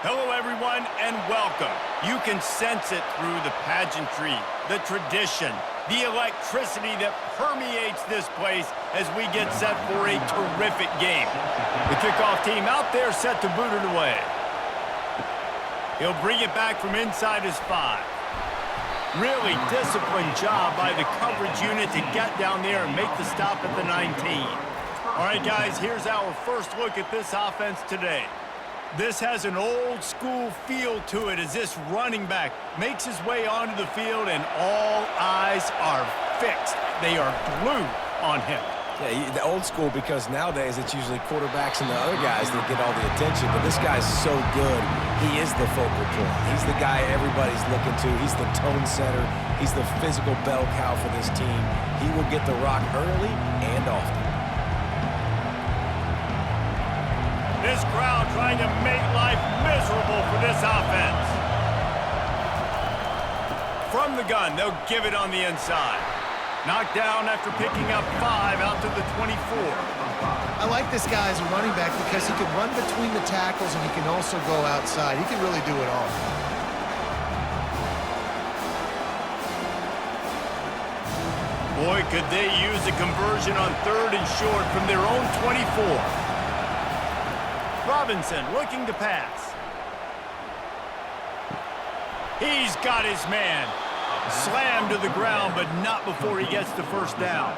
Hello, everyone, and welcome. You can sense it through the pageantry, the tradition, the electricity that permeates this place as we get set for a terrific game. The kickoff team out there set to boot it away. He'll bring it back from inside his 5. Really disciplined job by the coverage unit to get down there and make the stop at the 19. All right, guys, here's our first look at this offense today. This has an old-school feel to it as this running back makes his way onto the field and all eyes are fixed. They are glued on him. Yeah, the old school because nowadays it's usually quarterbacks and the other guys that get all the attention, but this guy's so good. He is the focal point. He's the guy everybody's looking to. He's the tone setter. He's the physical bell cow for this team. He will get the rock early and often. This crowd trying to make life miserable for this offense. From the gun, they'll give it on the inside. Knocked down after picking up 5 out to the 24. I like this guy as a running back because he can run between the tackles and he can also go outside. He can really do it all. Boy, could they use a conversion on 3rd and short from their own 24. Robinson looking to pass. He's got his man. Slammed to the ground, but not before he gets the first down.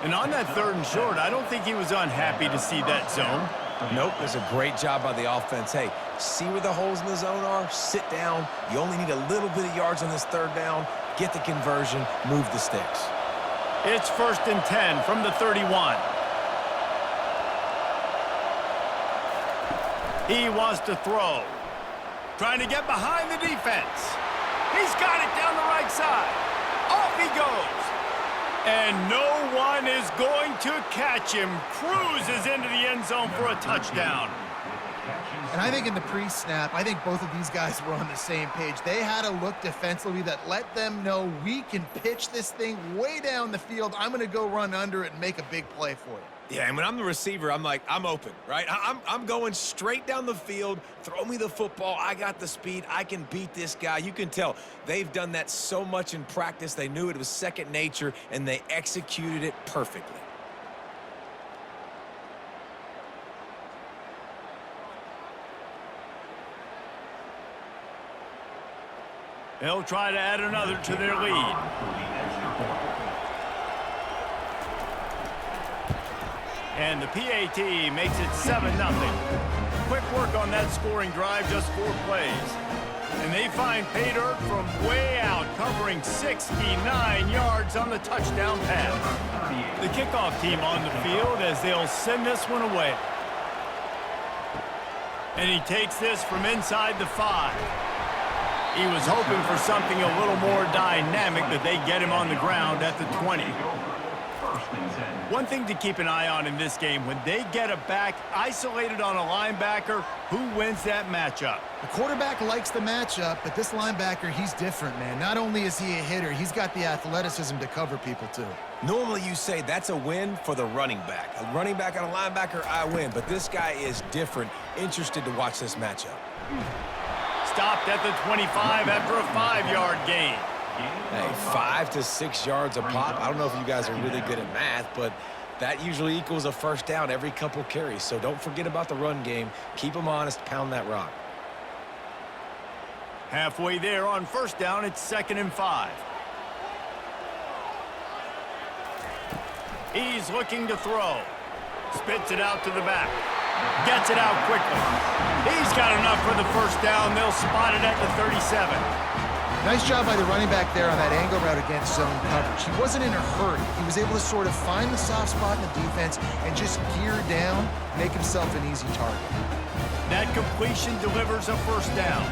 And on that 3rd and short, I don't think he was unhappy to see that zone. Nope, that's a great job by the offense. Hey, see where the holes in the zone are? Sit down. You only need a little bit of yards on this 3rd down. Get the conversion, move the sticks. It's 1st and 10 from the 31. He wants to throw. Trying to get behind the defense. He's got it down the right side. Off he goes. And no one is going to catch him. Cruises into the end zone for a touchdown. And I think in the pre-snap, I think both of these guys were on the same page. They had a look defensively that let them know we can pitch this thing way down the field. I'm going to go run under it and make a big play for you. Yeah, and when I'm the receiver, I'm like, I'm open, right? I'm going straight down the field. Throw me the football. I got the speed. I can beat this guy. You can tell they've done that so much in practice. They knew it was second nature, and they executed it perfectly. They'll try to add another to their lead. And the PAT makes it 7-0. Quick work on that scoring drive, just 4 plays. And they find pay dirt from way out, covering 69 yards on the touchdown pass. The kickoff team on the field as they'll send this one away. And he takes this from inside the 5. He was hoping for something a little more dynamic, but they get him on the ground at the 20. One thing to keep an eye on in this game, when they get a back isolated on a linebacker, who wins that matchup? The quarterback likes the matchup, but this linebacker, he's different, man. Not only is he a hitter, he's got the athleticism to cover people, too. Normally you say that's a win for the running back. A running back on a linebacker, I win. But this guy is different. Interested to watch this matchup. Stopped at the 25 after a 5-yard gain. Hey, 5 to 6 yards a pop. I don't know if you guys are really good at math, but that usually equals a first down every couple carries. So don't forget about the run game. Keep them honest. Pound that rock. Halfway there on 1st down, it's 2nd and 5. He's looking to throw. Spits it out to the back. Gets it out quickly. He's got enough for the first down. They'll spot it at the 37. Nice job by the running back there on that angle route against zone coverage. He wasn't in a hurry. He was able to sort of find the soft spot in the defense and just gear down, make himself an easy target. That completion delivers a first down.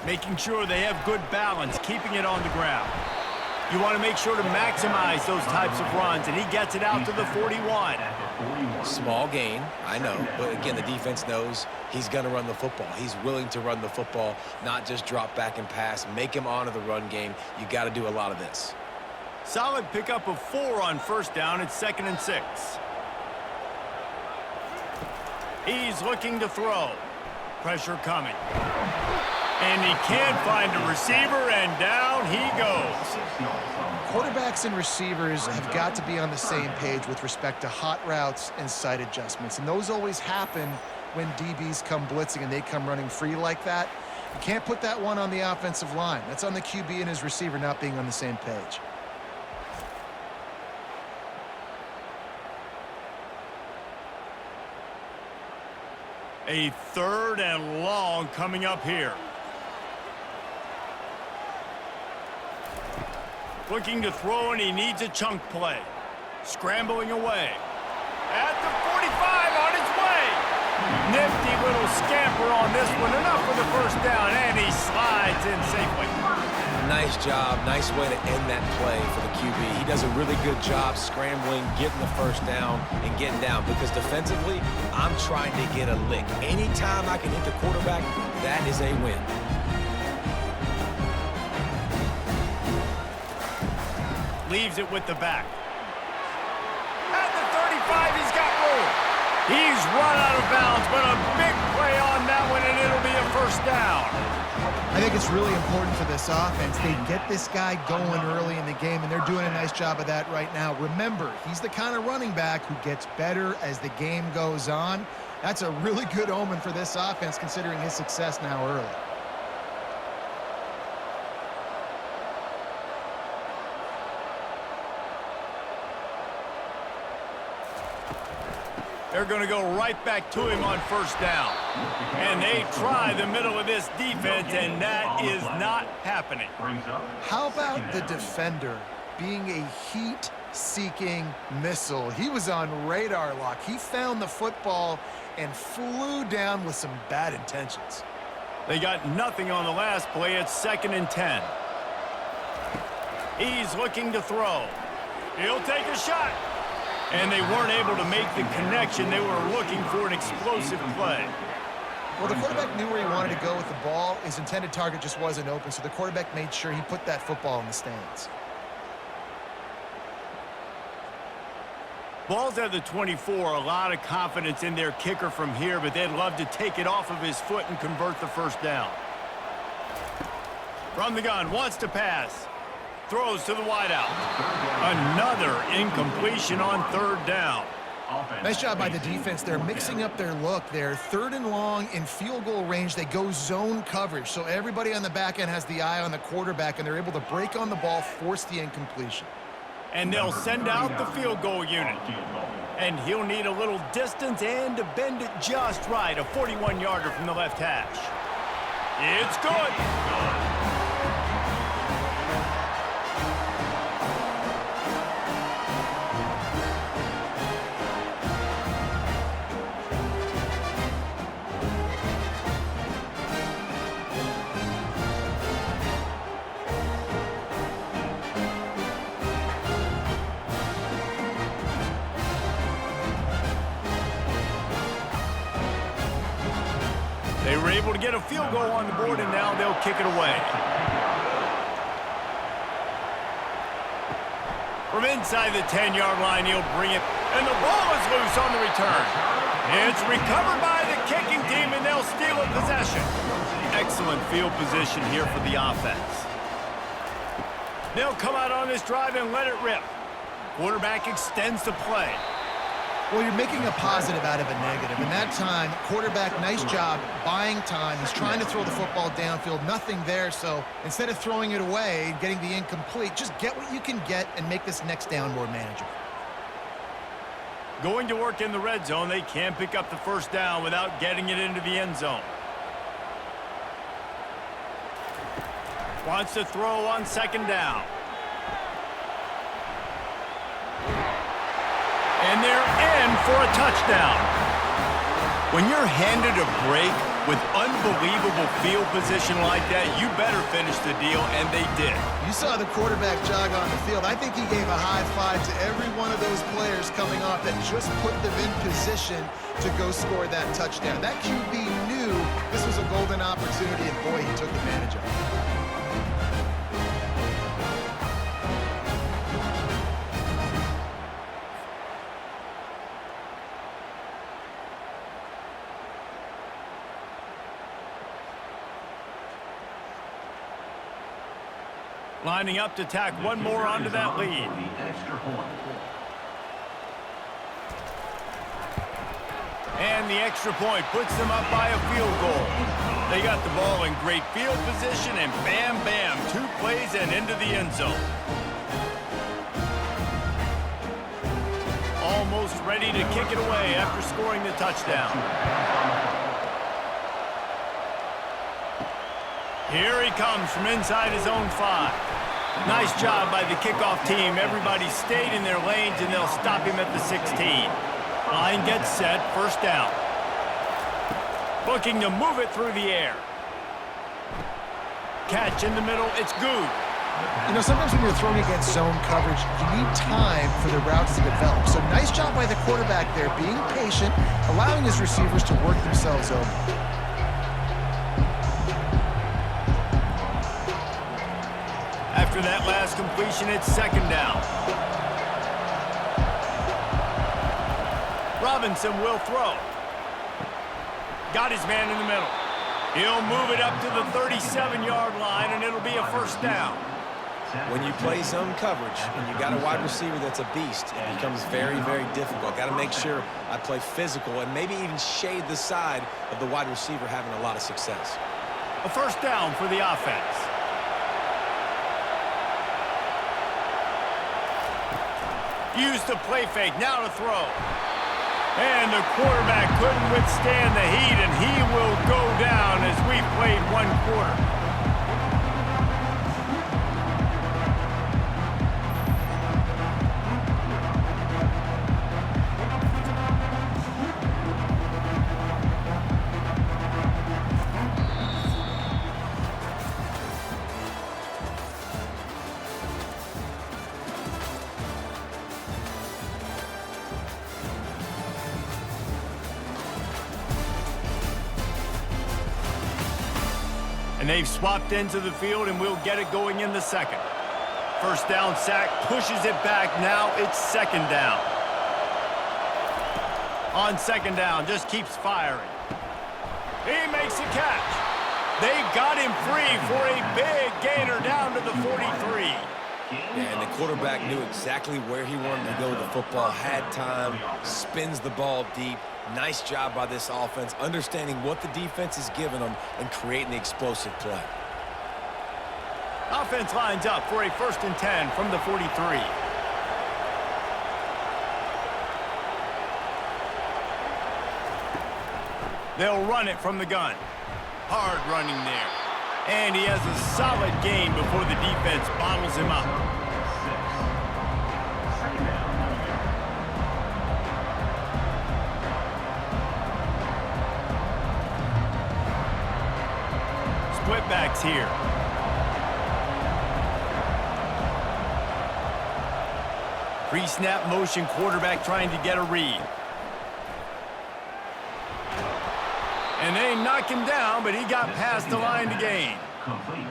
Making sure they have good balance, keeping it on the ground. You want to make sure to maximize those types of runs, and he gets it out to the 41. Small gain, I know, but again, the defense knows he's going to run the football. He's willing to run the football, not just drop back and pass, make him honor the run game. You got to do a lot of this. Solid pickup of 4 on 1st down. It's 2nd and 6. He's looking to throw. Pressure coming. And he can't find a receiver, and down he goes. Quarterbacks and receivers have got to be on the same page with respect to hot routes and sight adjustments. And those always happen when DBs come blitzing and they come running free like that. You can't put that one on the offensive line. That's on the QB and his receiver not being on the same page. A 3rd and long coming up here. Looking to throw, and he needs a chunk play. Scrambling away. At the 45, on his way. Nifty little scamper on this one. Enough for the first down, and he slides in safely. Nice job. Nice way to end that play for the QB. He does a really good job scrambling, getting the first down, and getting down. Because defensively, I'm trying to get a lick. Anytime I can hit the quarterback, that is a win. Leaves it with the back. At the 35, he's got room. He's run out of bounds, but a big play on that one, and it'll be a first down. I think it's really important for this offense. They get this guy going early in the game, and they're doing a nice job of that right now. Remember, he's the kind of running back who gets better as the game goes on. That's a really good omen for this offense, considering his success now early. They're going to go right back to him on first down. And they try the middle of this defense, and that is not happening. How about the defender being a heat-seeking missile? He was on radar lock. He found the football and flew down with some bad intentions. They got nothing on the last play. It's 2nd and 10. He's looking to throw. He'll take a shot. And they weren't able to make the connection. They were looking for an explosive play. Well, the quarterback knew where he wanted to go with the ball. His intended target just wasn't open, so the quarterback made sure he put that football in the stands. Ball's at the 24. A lot of confidence in their kicker from here, but they'd love to take it off of his foot and convert the first down. From the gun, wants to pass. Throws to the wideout. Another incompletion on 3rd down. Nice job by the defense. They're mixing up their look. They're 3rd and long in field goal range. They go zone coverage, so everybody on the back end has the eye on the quarterback, and they're able to break on the ball, force the incompletion. And they'll send out the field goal unit. And he'll need a little distance and to bend it just right. A 41-yarder from the left hash. It's good. They were able to get a field goal on the board, and now they'll kick it away. From inside the 10-yard line, he'll bring it, and the ball is loose on the return. It's recovered by the kicking team, and they'll steal a possession. Excellent field position here for the offense. They'll come out on this drive and let it rip. Quarterback extends the play. Well, you're making a positive out of a negative. In that time, quarterback, nice job buying time. He's trying to throw the football downfield. Nothing there, so instead of throwing it away, getting the incomplete, just get what you can get and make this next down more manageable. Going to work in the red zone, they can't pick up the first down without getting it into the end zone. Wants to throw on 2nd down. And they're in for a touchdown. When you're handed a break with unbelievable field position like that, you better finish the deal, and they did. You saw the quarterback jog on the field. I think he gave a high five to every one of those players coming off that just put them in position to go score that touchdown. That QB knew this was a golden opportunity, and boy, he took advantage of it. Lining up to tack one more onto that lead. And the extra point puts them up by a field goal. They got the ball in great field position, and bam, bam, 2 plays and into the end zone. Almost ready to kick it away after scoring the touchdown. Here he comes from inside his own 5. Nice job by the kickoff team. Everybody stayed in their lanes, and they'll stop him at the 16. Line gets set, first down. Looking to move it through the air. Catch in the middle, it's good. You know, sometimes when you're throwing against zone coverage, you need time for the routes to develop. So nice job by the quarterback there, being patient, allowing his receivers to work themselves over. After that last completion, it's second down. Robinson will throw. Got his man in the middle. He'll move it up to the 37-yard line, and it'll be a first down. When you play zone coverage and you got a wide receiver that's a beast, it becomes very, very difficult. Got to make sure I play physical and maybe even shade the side of the wide receiver having a lot of success. A first down for the offense. Use the play fake, now to throw. And the quarterback couldn't withstand the heat, and he will go down as we played 1 quarter. And they've swapped into the field, and we'll get it going in the second. First down sack, pushes it back. Now it's second down. On second down, just keeps firing. He makes a catch. They got him free for a big gainer down to the 43. And the quarterback knew exactly where he wanted to go with the football, had time, spins the ball deep. Nice job by this offense, understanding what the defense is giving them and creating the explosive play. Offense lines up for a 1st and 10 from the 43. They'll run it from the gun. Hard running there. And he has a solid gain before the defense bottles him up. Split backs here. Pre-snap motion, quarterback trying to get a read. And they knock him down, but he got past the line to gain.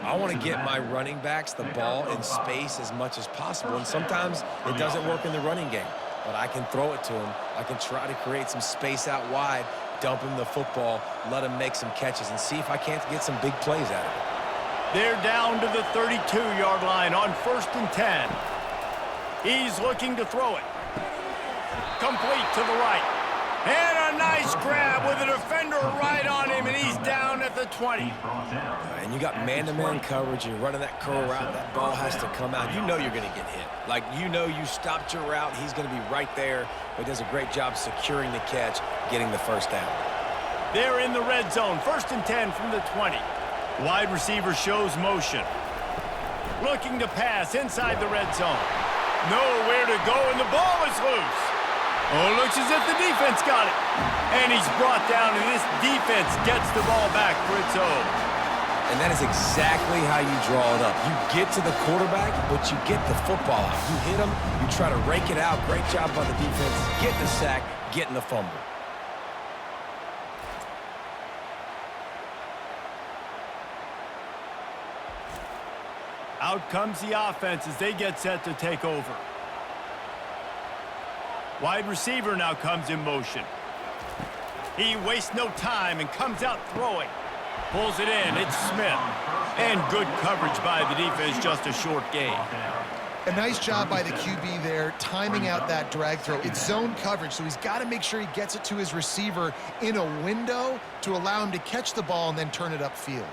I want to get my running backs the ball in space as much as possible, and sometimes it doesn't work in the running game. But I can throw it to him. I can try to create some space out wide, dump him the football, let him make some catches, and see if I can't get some big plays out of it. They're down to the 32-yard line on 1st and 10. He's looking to throw it. Complete to the right. And a nice grab with a defender right on him, and he's down at the 20. And you got man-to-man coverage, you're running that curl route, that ball has to come out. You know you're going to get hit. Like, you know you stopped your route, he's going to be right there. But he does a great job securing the catch, getting the first down. They're in the red zone, 1st and 10 from the 20. Wide receiver shows motion. Looking to pass inside the red zone. Nowhere to go, and the ball is loose. Oh, looks as if the defense got it. And he's brought down, and this defense gets the ball back for its own. And that is exactly how you draw it up. You get to the quarterback, but you get the football out. You hit him, you try to rake it out. Great job by the defense. Getting the sack, getting the fumble. Out comes the offense as they get set to take over. Wide receiver now comes in motion. He wastes no time and comes out throwing. Pulls it in. It's Smith. And good coverage by the defense, just a short gain. A nice job by the QB there, timing out that drag throw. It's zone coverage, so he's got to make sure he gets it to his receiver in a window to allow him to catch the ball and then turn it upfield.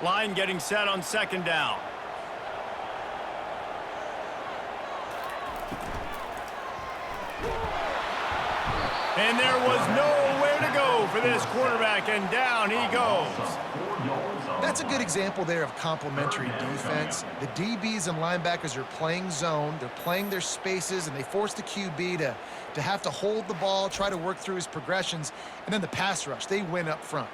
Line getting set on second down. And there was nowhere to go for this quarterback, and down he goes. That's a good example there of complementary defense. The DBs and linebackers are playing zone, they're playing their spaces, and they force the QB to have to hold the ball, try to work through his progressions, and then the pass rush, they win up front.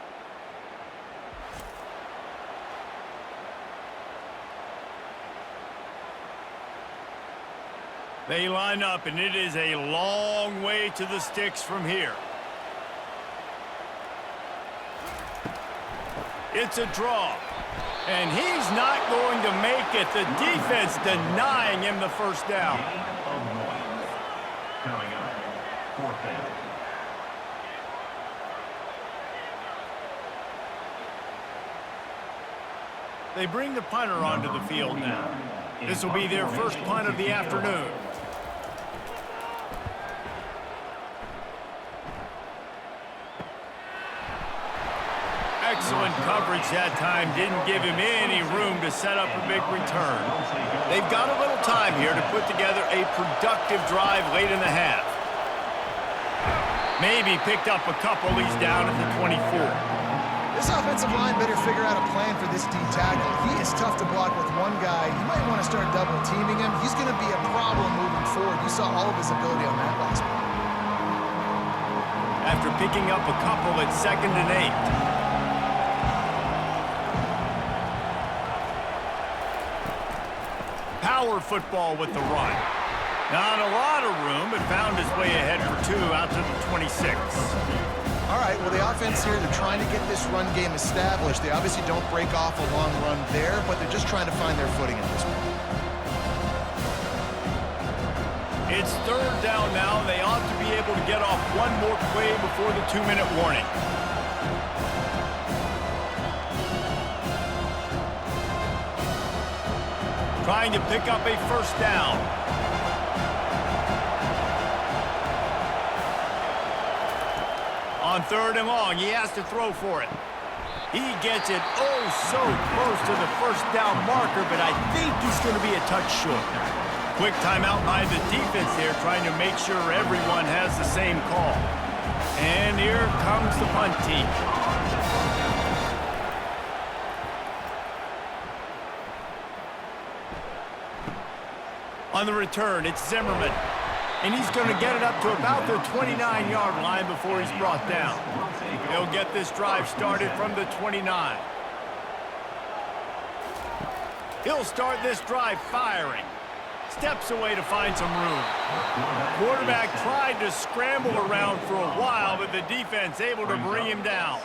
They line up, and it is a long way to the sticks from here. It's a draw, and he's not going to make it. The defense denying him the first down. Coming up, fourth down. They bring the punter onto the field now. This will be their first punt of the afternoon. Excellent coverage that time. Didn't give him any room to set up a big return. They've got a little time here to put together a productive drive late in the half. Maybe picked up a couple. He's down at the 24. This offensive line better figure out a plan for this D tackle. He is tough to block with one guy. You might want to start double teaming him. He's going to be a problem moving forward. You saw all of his ability on that last one. After picking up a couple, it's 2nd and 8. Power football with the run. Not a lot of room, but found his way ahead for 2 out to the 26. All right, well, the offense here, they're trying to get this run game established. They obviously don't break off a long run there, but they're just trying to find their footing at this point. It's 3rd down now. They ought to be able to get off one more play before the 2-minute warning. Trying to pick up a first down. On 3rd and long, he has to throw for it. He gets it oh so close to the first down marker, but I think he's going to be a touch short. Quick timeout by the defense here, trying to make sure everyone has the same call. And here comes the punt team. On the return, it's Zimmerman. And he's going to get it up to about the 29-yard line before he's brought down. He'll get this drive started from the 29. He'll start this drive firing. Steps away to find some room. Quarterback tried to scramble around for a while, but the defense able to bring him down.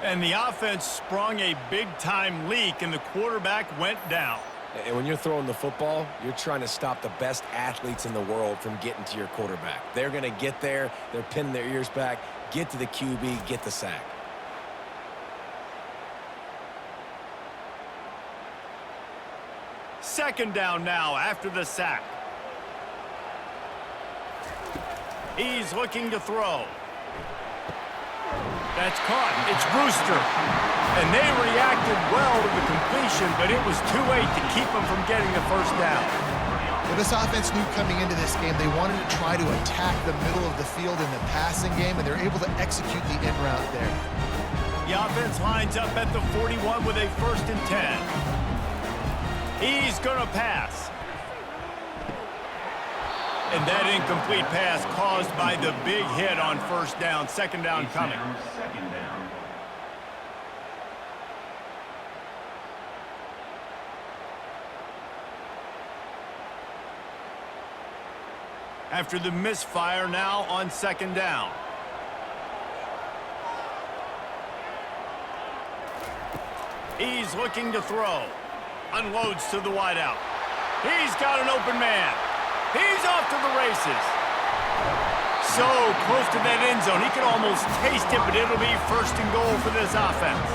And the offense sprung a big-time leak, and the quarterback went down. And when you're throwing the football, you're trying to stop the best athletes in the world from getting to your quarterback. They're going to get there. They're pinning their ears back, get to the QB, get the sack. Second down now after the sack. He's looking to throw. That's caught. It's Brewster. And they reacted well to the completion, but it was too late to keep them from getting the first down. Well, this offense knew coming into this game they wanted to try to attack the middle of the field in the passing game, and they're able to execute the in route there. The offense lines up at the 41 with a 1st and 10. He's going to pass. And that incomplete pass caused by the big hit on 1st down. 2nd down coming. After the misfire, now on 2nd down. He's looking to throw. Unloads to the wideout. He's got an open man. He's off to the races. so close to that end zone. He could almost taste it, but it'll be first and goal for this offense.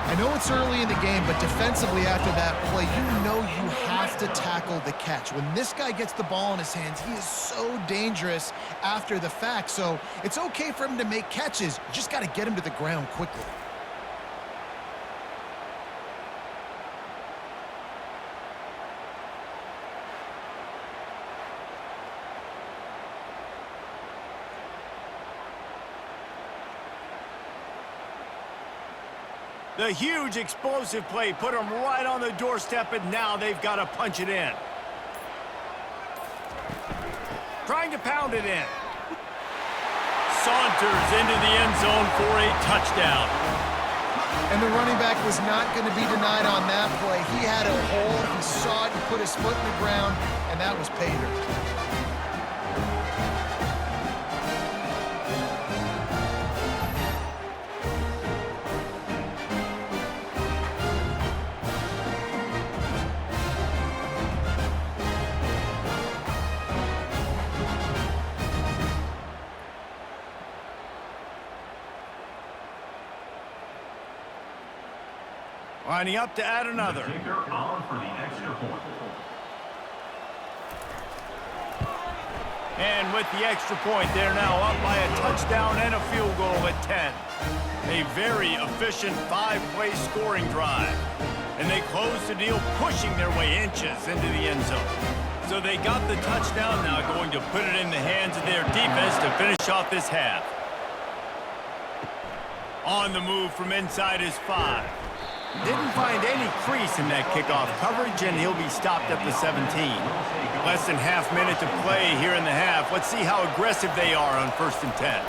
I know it's early in the game, but defensively after that play, you know you have to tackle the catch. When this guy gets the ball in his hands, he is so dangerous after the fact. So it's okay for him to make catches. You just got to get him to the ground quickly. The huge explosive play put them right on the doorstep, and now they've got to punch it in. Trying to pound it in. Saunters into the end zone for a touchdown. And the running back was not going to be denied on that play. He had a hole, he saw it, he put his foot in the ground, and that was pay dirt. Lining up to add another. Kicker on for the extra point. And with the extra point, they're now up by a touchdown and a field goal at 10. A very efficient 5-play scoring drive. And they close the deal, pushing their way inches into the end zone. So they got the touchdown, now going to put it in the hands of their defense to finish off this half. On the move from inside his 5. Didn't find any crease in that kickoff coverage, and he'll be stopped at the 17. Less than half minute to play here in the half. Let's see how aggressive they are on 1st and 10.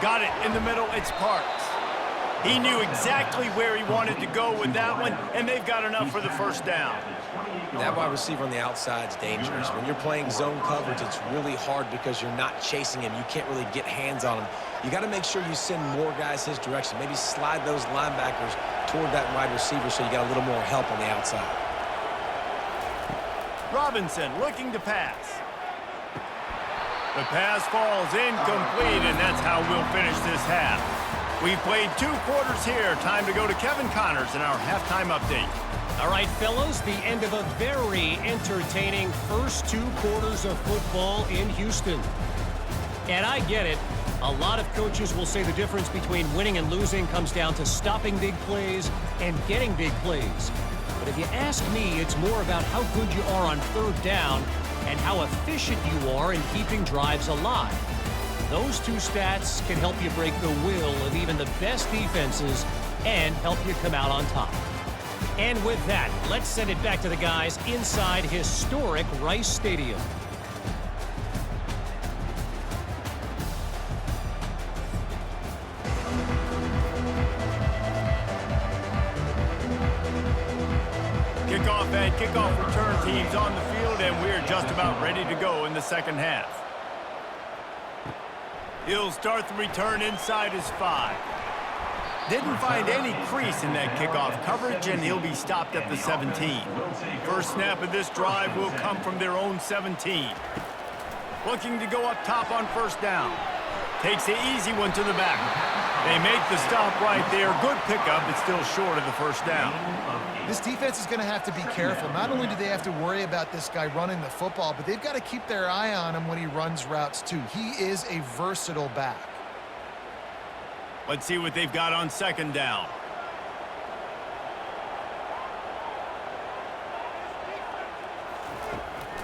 Got it in the middle, it's Parks. He knew exactly where he wanted to go with that one, and they've got enough for the first down. That wide receiver on the outside is dangerous. When you're playing zone coverage, it's really hard because you're not chasing him. You can't really get hands on him. You got to make sure you send more guys his direction. Maybe slide those linebackers toward that wide receiver so you got a little more help on the outside. Robinson looking to pass. The pass falls incomplete, and that's how we'll finish this half. We've played 2 quarters here. Time to go to Kevin Connors in our halftime update. All right, fellas, the end of a very entertaining first 2 quarters of football in Houston. And I get it. A lot of coaches will say the difference between winning and losing comes down to stopping big plays and getting big plays. But if you ask me, it's more about how good you are on 3rd down and how efficient you are in keeping drives alive. Those 2 stats can help you break the will of even the best defenses and help you come out on top. And with that, let's send it back to the guys inside historic Rice Stadium. Kickoff and kickoff return teams on the field, and we're just about ready to go in the second half. He'll start the return inside his 5. Didn't find any crease in that kickoff coverage, and he'll be stopped at the 17. First snap of this drive will come from their own 17. Looking to go up top on 1st down. Takes the easy one to the back. They make the stop right there. Good pickup, but still short of the 1st down. This defense is going to have to be careful. Not only do they have to worry about this guy running the football, but they've got to keep their eye on him when he runs routes too. He is a versatile back. Let's see what they've got on 2nd down.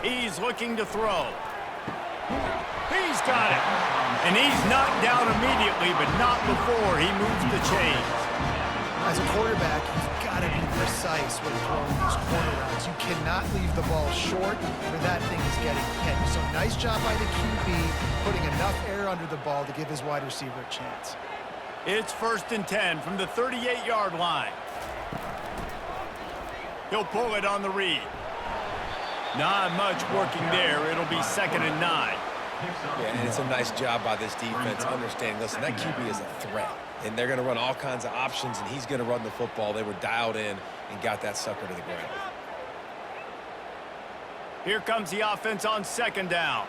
He's looking to throw. He's got it. And he's knocked down immediately, but not before he moves the chains. As a quarterback, you've got to be precise when throwing these corner routes. You cannot leave the ball short or that thing is getting hit. So nice job by the QB putting enough air under the ball to give his wide receiver a chance. It's 1st and 10 from the 38-yard line. He'll pull it on the read. Not much working there. It'll be 2nd and 9. Yeah, and it's a nice job by this defense understanding, listen, that QB is a threat. And they're going to run all kinds of options, and he's going to run the football. They were dialed in and got that sucker to the ground. Here comes the offense on 2nd down.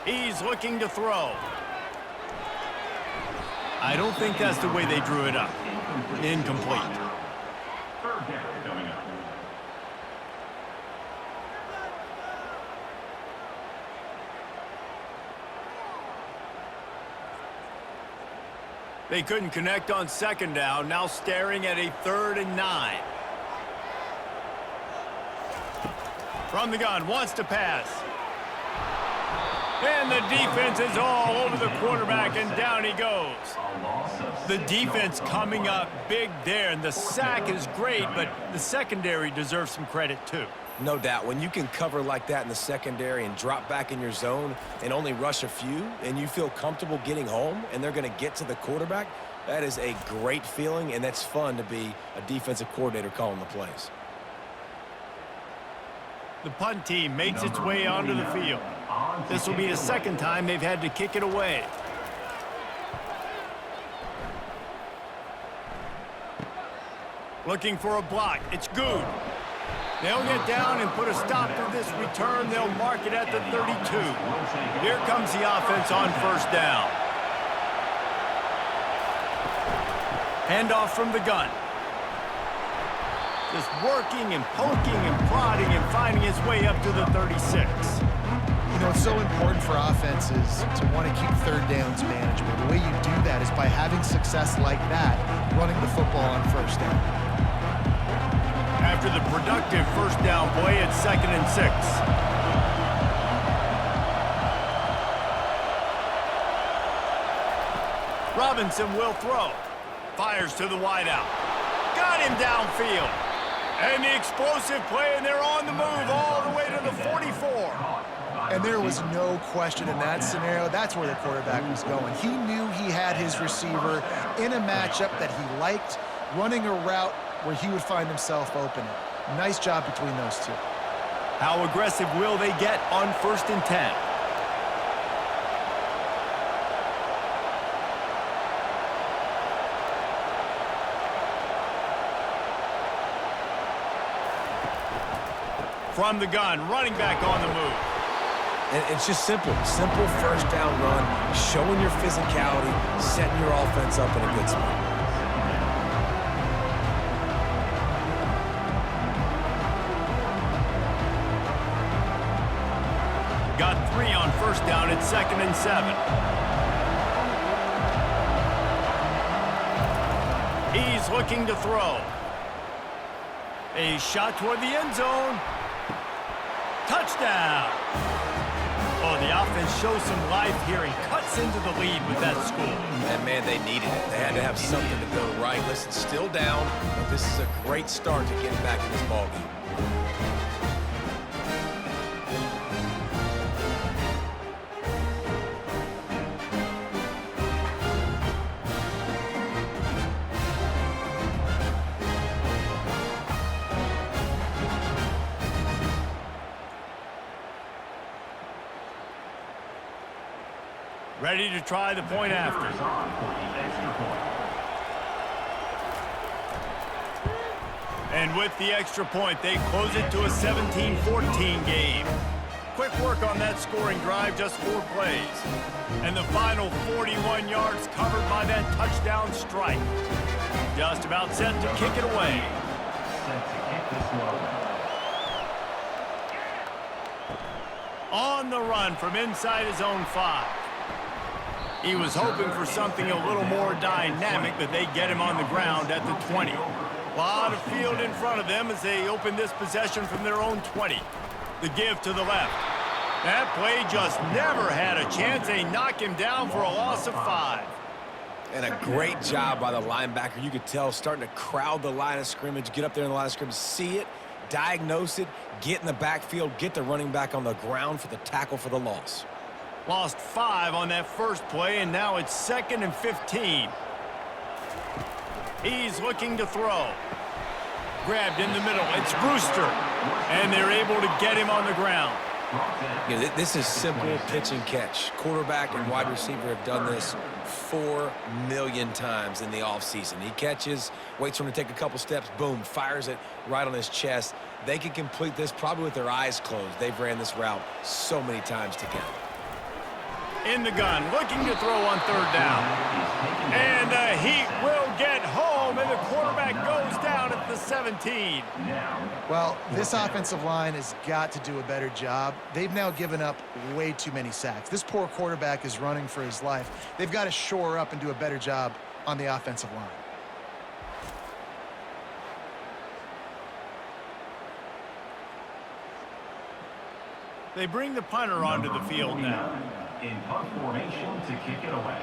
He's looking to throw. I don't think that's the way they drew it up. Incomplete. Third down coming up. They couldn't connect on second down, now staring at a 3rd and 9. From the gun, wants to pass. And the defense is all over the quarterback, and down he goes. The defense coming up big there, and the sack is great, but the secondary deserves some credit too. No doubt. When you can cover like that in the secondary and drop back in your zone and only rush a few, and you feel comfortable getting home, and they're going to get to the quarterback, that is a great feeling, and that's fun to be a defensive coordinator calling the plays. The punt team makes its way onto the field. This will be the second time they've had to kick it away. Looking for a block. It's good. They'll get down and put a stop to this return. They'll mark it at the 32. Here comes the offense on first down. Handoff from the gun. Just working and poking and prodding and finding his way up to the 36. You know, it's so important for offenses to want to keep third downs manageable. The way you do that is by having success like that, running the football on first down. After the productive first down play, it's 2nd and 6. Robinson will throw. Fires to the wideout. Got him downfield. And the explosive play, and they're on the move all the way to the 44. And there was no question in that scenario. That's where the quarterback was going. He knew he had his receiver in a matchup that he liked, running a route where he would find himself open. Nice job between those two. How aggressive will they get on 1st and 10? From the gun, running back on the move. And it's just simple first down run, showing your physicality, setting your offense up in a good spot. Got 3 on first down at 2nd and 7. He's looking to throw. A shot toward the end zone. Touchdown! Oh, the offense shows some life here and cuts into the lead with that score. And, man, they needed it. They had to have something to go right. Listen, still down, but this is a great start to getting back in this ballgame. Ready to try the point after. And with the extra point, they close it to a 17-14 game. Quick work on that scoring drive, just 4 plays. And the final 41 yards covered by that touchdown strike. Just about set to kick it away. On the run from inside his own 5. He was hoping for something a little more dynamic, but they get him on the ground at the 20. A lot of field in front of them as they open this possession from their own 20. The give to the left. That play just never had a chance. They knock him down for a loss of 5. And a great job by the linebacker. You could tell starting to crowd the line of scrimmage, get up there in the line of scrimmage, see it, diagnose it, get in the backfield, get the running back on the ground for the tackle for the loss. Lost 5 on that first play, and now it's 2nd and 15. He's looking to throw. Grabbed in the middle. It's Brewster. And they're able to get him on the ground. Yeah, this is simple pitch and catch. Quarterback and wide receiver have done this 4 million times in the offseason. He catches, waits for him to take a couple steps, boom, fires it right on his chest. They can complete this probably with their eyes closed. They've ran this route so many times together. In the gun, looking to throw on third down. And the Heat will get home, and the quarterback goes down at the 17. Well, this offensive line has got to do a better job. They've now given up way too many sacks. This poor quarterback is running for his life. They've got to shore up and do a better job on the offensive line. They bring the punter onto the field now. In punt formation to kick it away.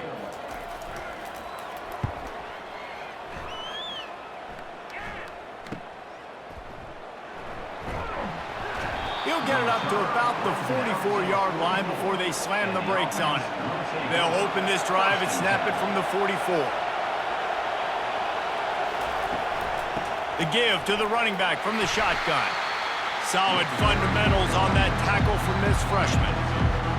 He'll get it up to about the 44-yard line before they slam the brakes on it. They'll open this drive and snap it from the 44. The give to the running back from the shotgun. Solid fundamentals on that tackle from this freshman.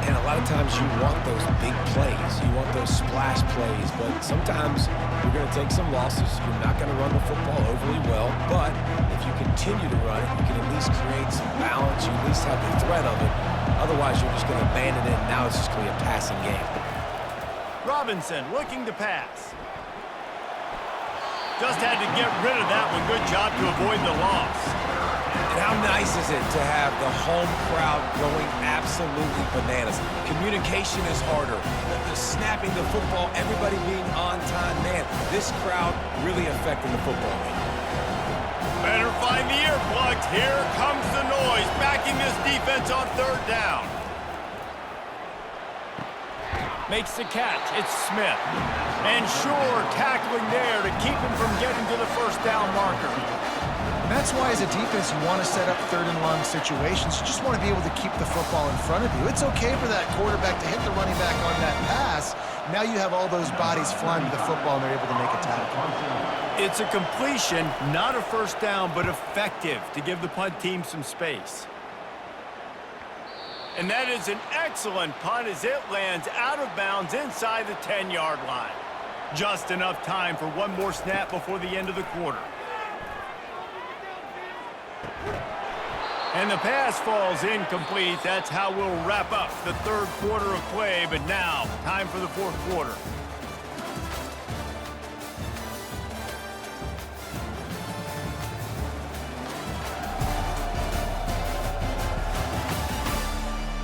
And a lot of times you want those big plays. You want those splash plays. But sometimes you're going to take some losses. You're not going to run the football overly well. But if you continue to run it, you can at least create some balance. You at least have the threat of it. Otherwise, you're just going to abandon it, and now it's just going to be a passing game. Robinson looking to pass. Just had to get rid of that one. Good job to avoid the loss. And how nice is it to have the home crowd going absolutely bananas? Communication is harder. The snapping the football, everybody being on time. Man, this crowd really affecting the football game. Better find the earplugs. Here comes the noise, backing this defense on third down. Makes the catch. It's Smith. And sure, tackling there to keep him from getting to the first down marker. And that's why, as a defense, you want to set up third and long situations. You just want to be able to keep the football in front of you. It's okay for that quarterback to hit the running back on that pass. Now you have all those bodies flying to the football, and they're able to make a tackle. It's a completion, not a first down, but effective to give the punt team some space. And that is an excellent punt as it lands out of bounds inside the 10-yard line. Just enough time for one more snap before the end of the quarter. And the pass falls incomplete. That's how we'll wrap up the third quarter of play. But now, time for the fourth quarter.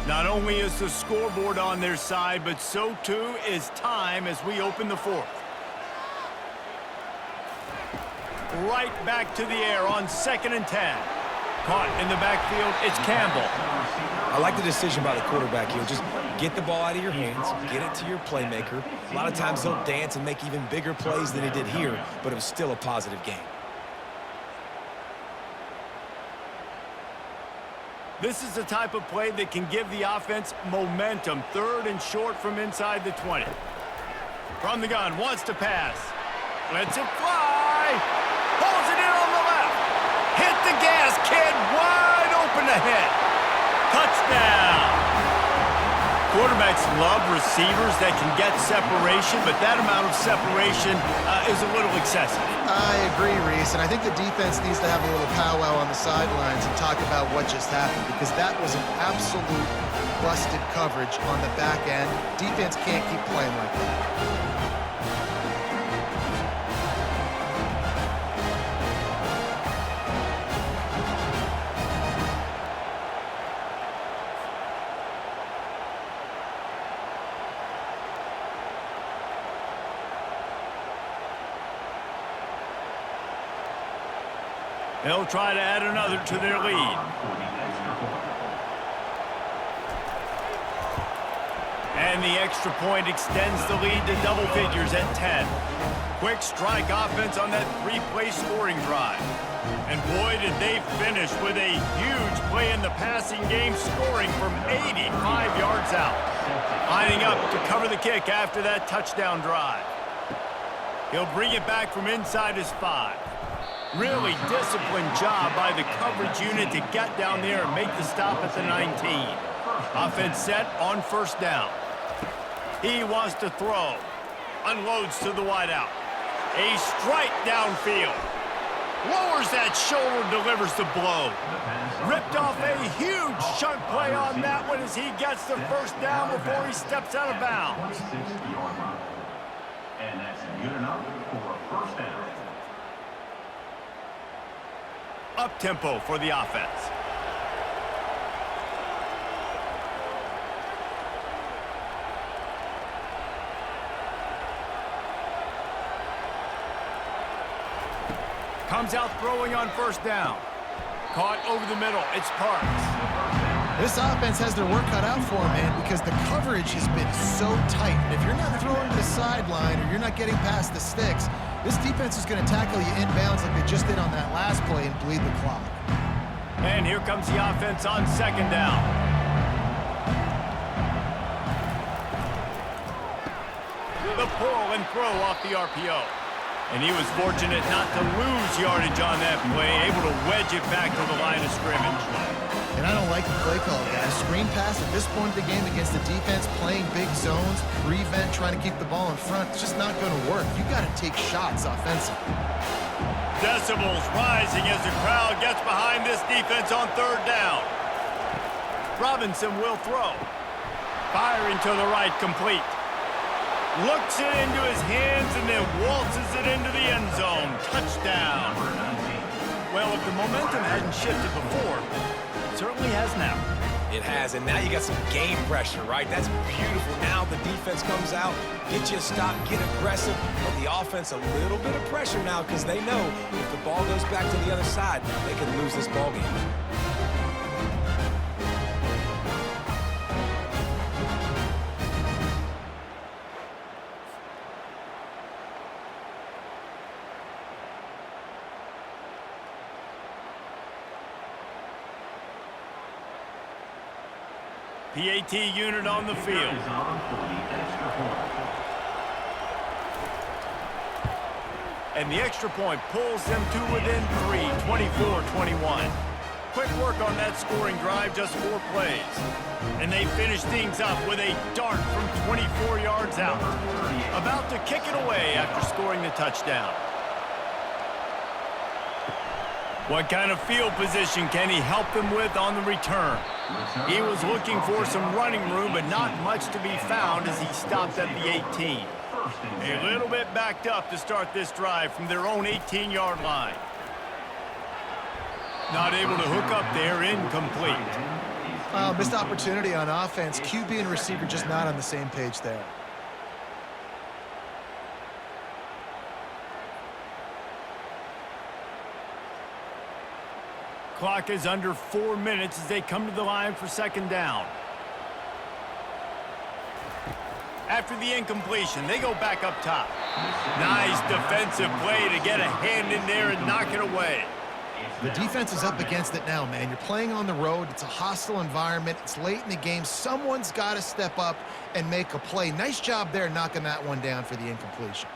Not only is the scoreboard on their side, but so too is time as we open the fourth. Right back to the air on 2nd and 10. Caught in the backfield, it's Campbell. I like the decision by the quarterback here. Just get the ball out of your hands, get it to your playmaker. A lot of times he'll dance and make even bigger plays than he did here, but it was still a positive game. This is the type of play that can give the offense momentum. Third and short from inside the 20. From the gun, wants to pass. Lets it fly. Pulls it in on the left. Hit the gas, kid. Wide open ahead. Touchdown. Quarterbacks love receivers that can get separation, but that amount of separation is a little excessive. I agree, Reese, and I think the defense needs to have a little powwow on the sidelines and talk about what just happened, because that was an absolute busted coverage on the back end. Defense can't keep playing like that. They'll try to add another to their lead. And the extra point extends the lead to double figures at 10. Quick strike offense on that three-play scoring drive. And boy, did they finish with a huge play in the passing game, scoring from 85 yards out. Lining up to cover the kick after that touchdown drive. He'll bring it back from inside his 5. Really disciplined job by the coverage unit to get down there and make the stop at the 19. Offense set on first down. He wants to throw. Unloads to the wideout. A strike downfield. Lowers that shoulder, delivers the blow. Ripped off a huge chunk play on that one as he gets the first down before he steps out of bounds. 26-yard line. And that's good enough for a first down. Up-tempo for the offense. Comes out throwing on first down. Caught over the middle. It's Parks. This offense has their work cut out for them, man, because the coverage has been so tight. And if you're not throwing to the sideline or you're not getting past the sticks, this defense is going to tackle you inbounds like they just did on that last play and bleed the clock. And here comes the offense on second down. The pull and throw off the RPO. And he was fortunate not to lose yardage on that play, able to wedge it back to the line of scrimmage. And I don't like the play call, guys. Screen pass at this point of the game against the defense, playing big zones, prevent, trying to keep the ball in front. It's just not going to work. You got to take shots offensively. Decibels rising as the crowd gets behind this defense on third down. Robinson will throw. Firing to the right, complete. Looks it into his hands and then waltzes it into the end zone. Touchdown. Well, if the momentum hadn't shifted before, it certainly has now. It has, and now you got some game pressure, right? That's beautiful. Now the defense comes out, get you a stop, get aggressive, but the offense a little bit of pressure now because they know if the ball goes back to the other side, they can lose this ball game. PAT unit on the field. Is on for the extra point. And the extra point pulls them to within 3, 24-21. Quick work on that scoring drive, just 4 plays. And they finish things up with a dart from 24 yards out. About to kick it away after scoring the touchdown. What kind of field position can he help them with on the return? He was looking for some running room, but not much to be found as he stopped at the 18. A little bit backed up to start this drive from their own 18-yard line. Not able to hook up there, incomplete. Missed opportunity on offense. QB and receiver just not on the same page there. Clock is under 4 minutes as they come to the line for second down. After the incompletion, they go back up top. Nice defensive play to get a hand in there and knock it away. The defense is up against it now, man. You're playing on the road. It's a hostile environment. It's late in the game. Someone's got to step up and make a play. Nice job there knocking that one down for the incompletion.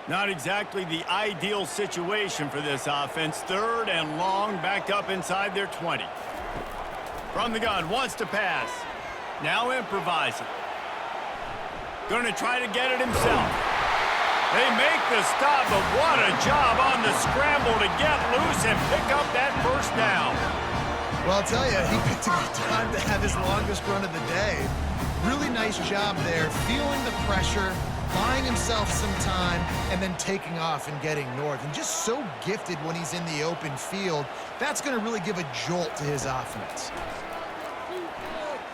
Not exactly the ideal situation for this offense. Third and long, backed up inside their 20. From the gun, wants to pass. Now improvising. Going to try to get it himself. They make the stop, but what a job on the scramble to get loose and pick up that first down. Well, I'll tell you, he picked a good time to have his longest run of the day. Really nice job there, feeling the pressure, buying himself some time, and then taking off and getting north. And just so gifted when he's in the open field. That's going to really give a jolt to his offense.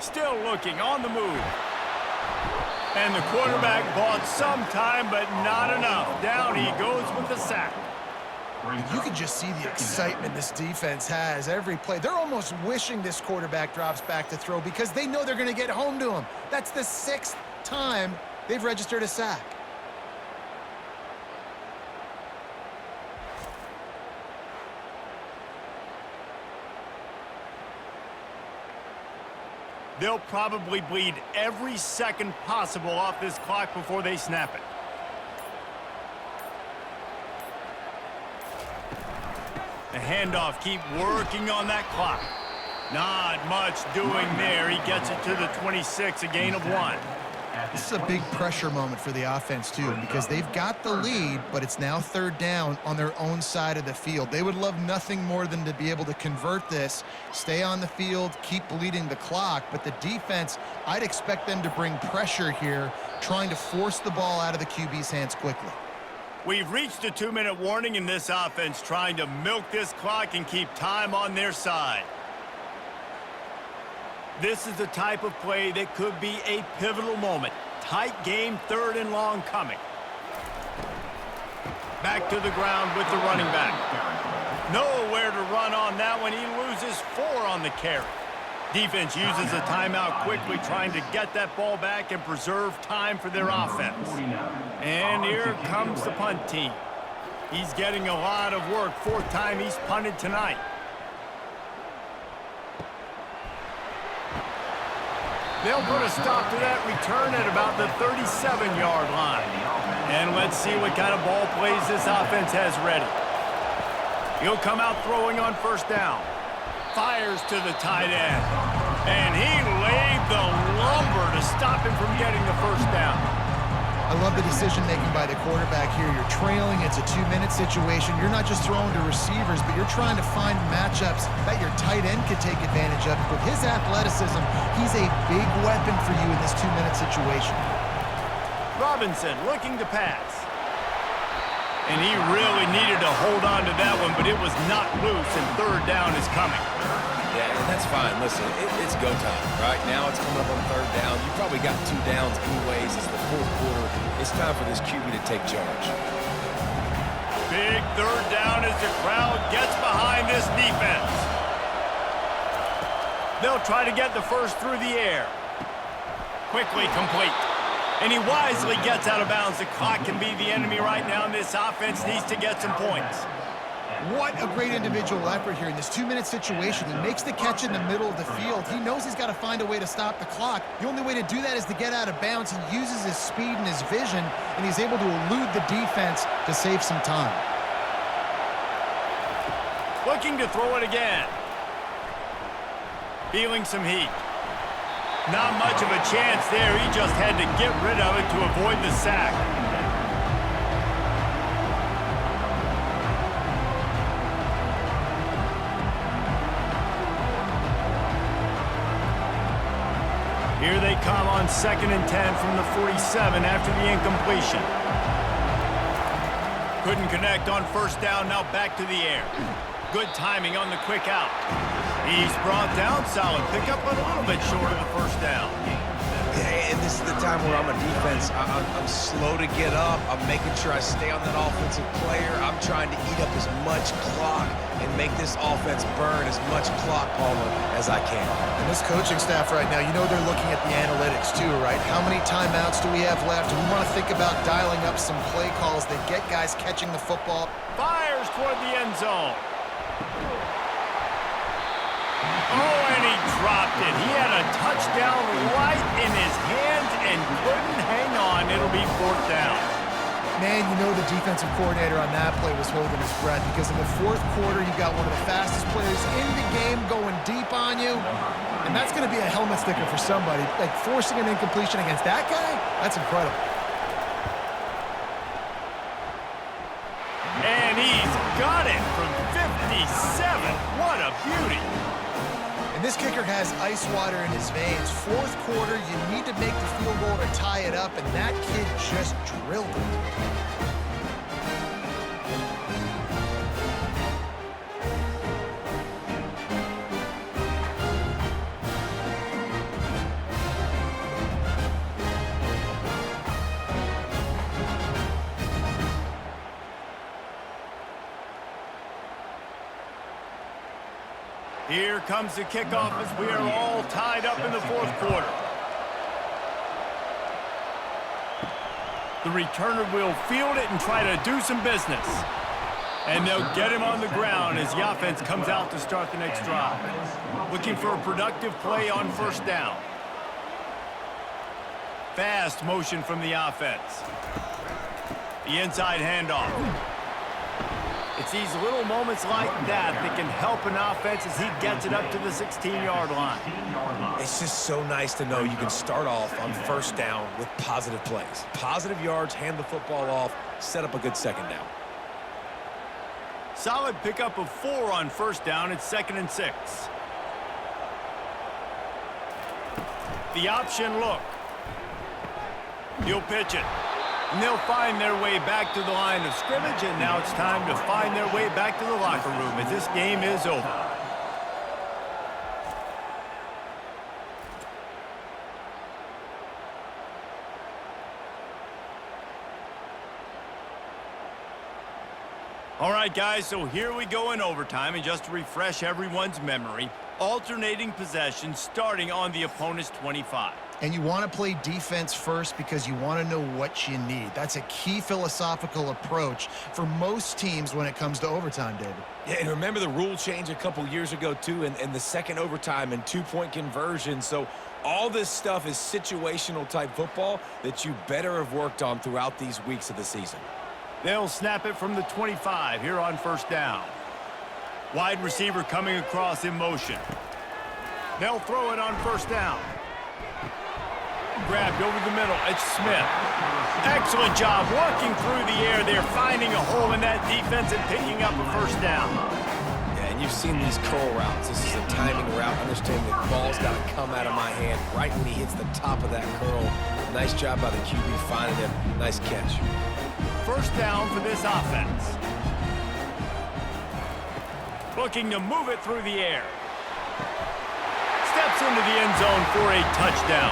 Still looking on the move. And the quarterback bought some time, but not enough. Down he goes with the sack. You can just see the excitement this defense has every play. They're almost wishing this quarterback drops back to throw because they know they're going to get home to him. That's the 6th time they've registered a sack. They'll probably bleed every second possible off this clock before they snap it. The handoff, keep working on that clock. Not much doing there. He gets it to the 26, a gain of 1. This is a big pressure moment for the offense, too, because they've got the lead, but it's now third down on their own side of the field. They would love nothing more than to be able to convert this, stay on the field, keep bleeding the clock, but the defense, I'd expect them to bring pressure here, trying to force the ball out of the QB's hands quickly. We've reached a 2-minute warning in this offense, trying to milk this clock and keep time on their side. This is the type of play that could be a pivotal moment. Tight game, 3rd and long coming. Back to the ground with the running back. Nowhere to run on that one. He loses 4 on the carry. Defense uses a timeout quickly, trying to get that ball back and preserve time for their offense. And here comes the punt team. He's getting a lot of work. 4th time he's punted tonight. They'll put a stop to that return at about the 37-yard line. And let's see what kind of ball plays this offense has ready. He'll come out throwing on 1st down. Fires to the tight end. And he laid the lumber to stop him from getting the 1st down. I love the decision-making by the quarterback here. You're trailing. It's a 2-minute situation. You're not just throwing to receivers, but you're trying to find matchups that your tight end could take advantage of. With his athleticism, he's a big weapon for you in this 2-minute situation. Robinson looking to pass. And he really needed to hold on to that one, but it was not loose, and 3rd down is coming. Yeah, and that's fine. Listen, it's go time, right? Now it's coming up on 3rd down. You probably got 2 downs anyways. It's the 4th quarter. It's time for this QB to take charge. Big 3rd down as the crowd gets behind this defense. They'll try to get the 1st through the air. Quickly complete. And he wisely gets out of bounds. The clock can be the enemy right now, and this offense needs to get some points. What a great individual effort here in this 2-minute situation. He makes the catch in the middle of the field. He knows he's got to find a way to stop the clock. The only way to do that is to get out of bounds. He uses his speed and his vision, and he's able to elude the defense to save some time. Looking to throw it again. Feeling some heat. Not much of a chance there. He just had to get rid of it to avoid the sack. Here they come on 2nd and 10 from the 47 after the incompletion. Couldn't connect on 1st down, now back to the air. Good timing on the quick out. He's brought down, solid pickup, but a little bit short of the 1st down. Yeah, and this is the time where I'm a defense. I'm slow to get up. I'm making sure I stay on that offensive player. I'm trying to eat up as much clock and make this offense burn as much clock, Palmer, as I can. And this coaching staff right now, you know they're looking at the analytics too, right? How many timeouts do we have left? We want to think about dialing up some play calls that get guys catching the football. Fires toward the end zone. Oh, and he dropped it. He had a touchdown right in his hands and couldn't hang on. It'll be 4th down. Man, you know the defensive coordinator on that play was holding his breath because in the 4th quarter, you got one of the fastest players in the game going deep on you. And that's going to be a helmet sticker for somebody. Like forcing an incompletion against that guy, that's incredible. And he's got it from 57. What a beauty. And this kicker has ice water in his veins. 4th quarter, you need to make the field goal to tie it up, and that kid just drilled it. Here comes the kickoff as we are all tied up in the 4th quarter. The returner will field it and try to do some business. And they'll get him on the ground as the offense comes out to start the next drive. Looking for a productive play on 1st down. Fast motion from the offense. The inside handoff. It's these little moments like that that can help an offense as he gets it up to the 16-yard line. It's just so nice to know you can start off on first down with positive plays. Positive yards, hand the football off, set up a good second down. Solid pickup of 4 on first down. It's 2nd and 6. The option look. He'll pitch it. And they'll find their way back to the line of scrimmage, and now it's time to find their way back to the locker room as this game is over. All right, guys, so here we go in overtime, and just to refresh everyone's memory, alternating possession starting on the opponent's 25. And you want to play defense first because you want to know what you need. That's a key philosophical approach for most teams when it comes to overtime, David. Yeah, and remember the rule change a couple years ago, too, and the second overtime and two-point conversion. So all this stuff is situational-type football that you better have worked on throughout these weeks of the season. They'll snap it from the 25 here on first down. Wide receiver coming across in motion. They'll throw it on first down. Grabbed over the middle. It's Smith. Excellent job working through the air. They're finding a hole in that defense and picking up a first down. Yeah, and you've seen these curl routes. This is a timing route. Understanding the ball's got to come out of my hand right when he hits the top of that curl. Nice job by the QB finding him. Nice catch. First down for this offense. Looking to move it through the air. Steps into the end zone for a touchdown.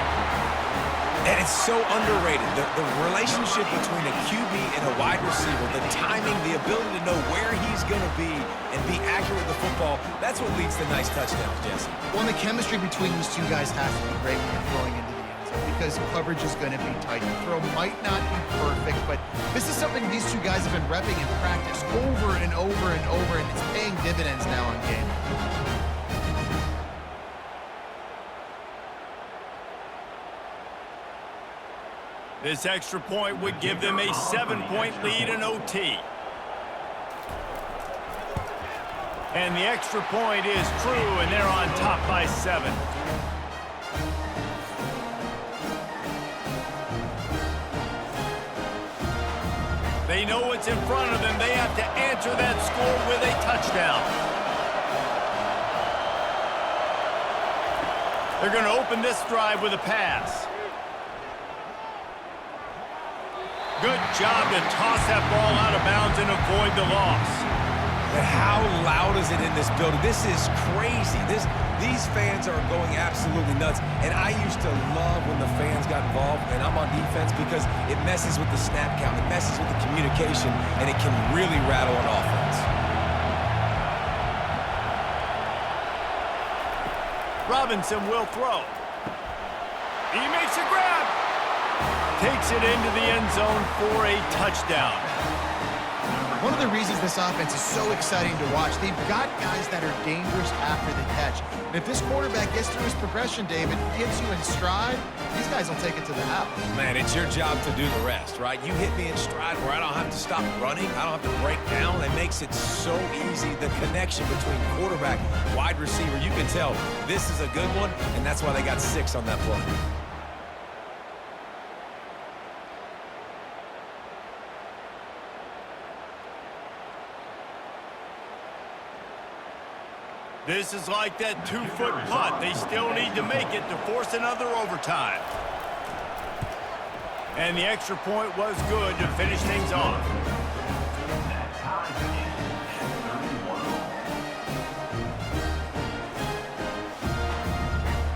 And it's so underrated. The relationship between a QB and a wide receiver, the timing, the ability to know where he's going to be and be accurate with the football, that's what leads to nice touchdowns, Jesse. Well, the chemistry between these two guys has to be great when you're throwing into the end zone because coverage is going to be tight. The throw might not be perfect, but this is something these two guys have been repping in practice over and over and over, and it's paying dividends now in game. This extra point would give them a 7-point lead in OT. And the extra point is true, and they're on top by 7. They know what's in front of them. They have to answer that score with a touchdown. They're going to open this drive with a pass. Good job to toss that ball out of bounds and avoid the loss. But how loud is it in this building? This is crazy. These fans are going absolutely nuts. And I used to love when the fans got involved, and I'm on defense because it messes with the snap count. It messes with the communication, and it can really rattle an offense. Robinson will throw. He makes a grab. Takes it into the end zone for a touchdown. One of the reasons this offense is so exciting to watch, they've got guys that are dangerous after the catch. And if this quarterback gets through his progression, David, gets you in stride, these guys will take it to the house. Man, it's your job to do the rest, right? You hit me in stride where I don't have to stop running. I don't have to break down. It makes it so easy. The connection between quarterback, wide receiver, you can tell this is a good one, and that's why they got 6 on that play. This is like that 2-foot putt. They still need to make it to force another overtime. And the extra point was good to finish things off.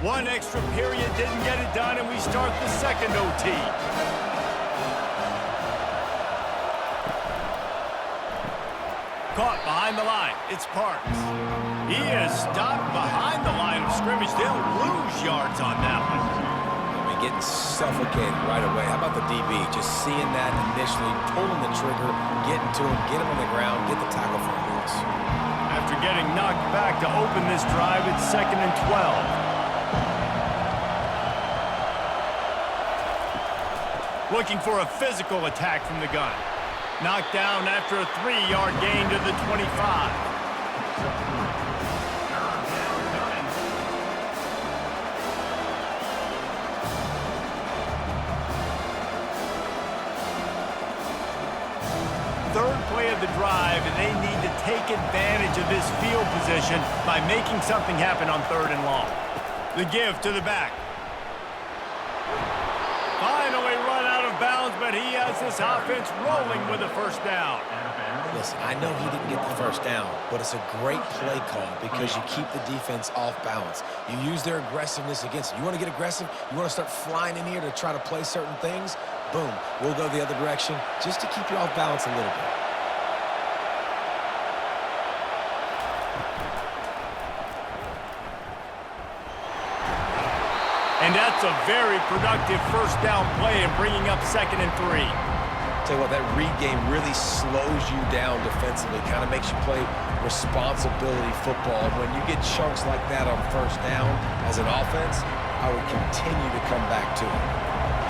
One extra period didn't get it done, and we start the second OT. Caught behind the line. It's Parks. He is stopped behind the line of scrimmage. They'll lose yards on that one. I mean, getting suffocated right away. How about the DB? Just seeing that initially, pulling the trigger, getting to him, get him on the ground, get the tackle for a loss. After getting knocked back to open this drive, it's 2nd and 12. Looking for a physical attack from the gun. Knocked down after a 3-yard gain to the 25. Third play of the drive, and they need to take advantage of this field position by making something happen on 3rd and long. The give to the back. Finally run out of bounds, but he has this offense rolling with a first down. Listen, I know he didn't get the first down, but it's a great play call because you keep the defense off balance. You use their aggressiveness against you. You want to get aggressive? You want to start flying in here to try to play certain things? Boom, we'll go the other direction just to keep you off balance a little bit. And that's a very productive first down play and bringing up 2nd and 3. Tell you what, that read game really slows you down defensively, kind of makes you play responsibility football. And when you get chunks like that on first down as an offense, I would continue to come back to it.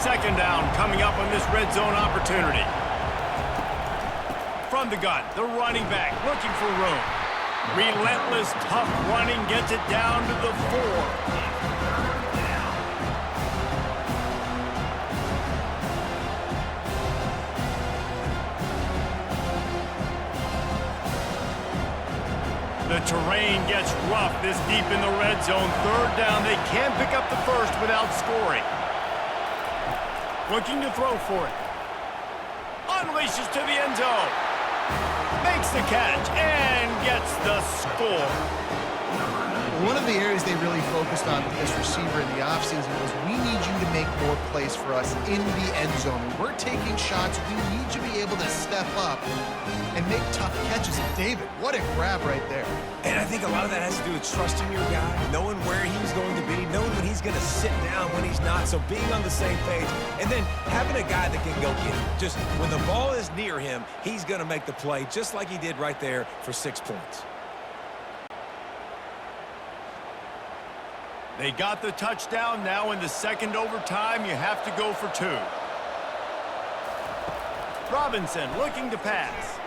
2nd down coming up on this red zone opportunity. From the gun, the running back looking for room. Relentless, tough running gets it down to the 4. The terrain gets rough this deep in the red zone. 3rd down, they can pick up the first without scoring. Looking to throw for it. Unleashes to the end zone. Makes the catch and gets the score. One of the areas they really focused on with this receiver in the offseason was we need you to make more plays for us in the end zone. When we're taking shots, we need you to be able to step up and make tough catches. And David, what a grab right there. And I think a lot of that has to do with trusting your guy, knowing where he's going to be, knowing when he's going to sit down, when he's not, so being on the same page, and then having a guy that can go get him. Just when the ball is near him, he's going to make the play, just like he did right there for 6 points. They got the touchdown. Now in the 2nd overtime, you have to go for 2. Robinson looking to pass.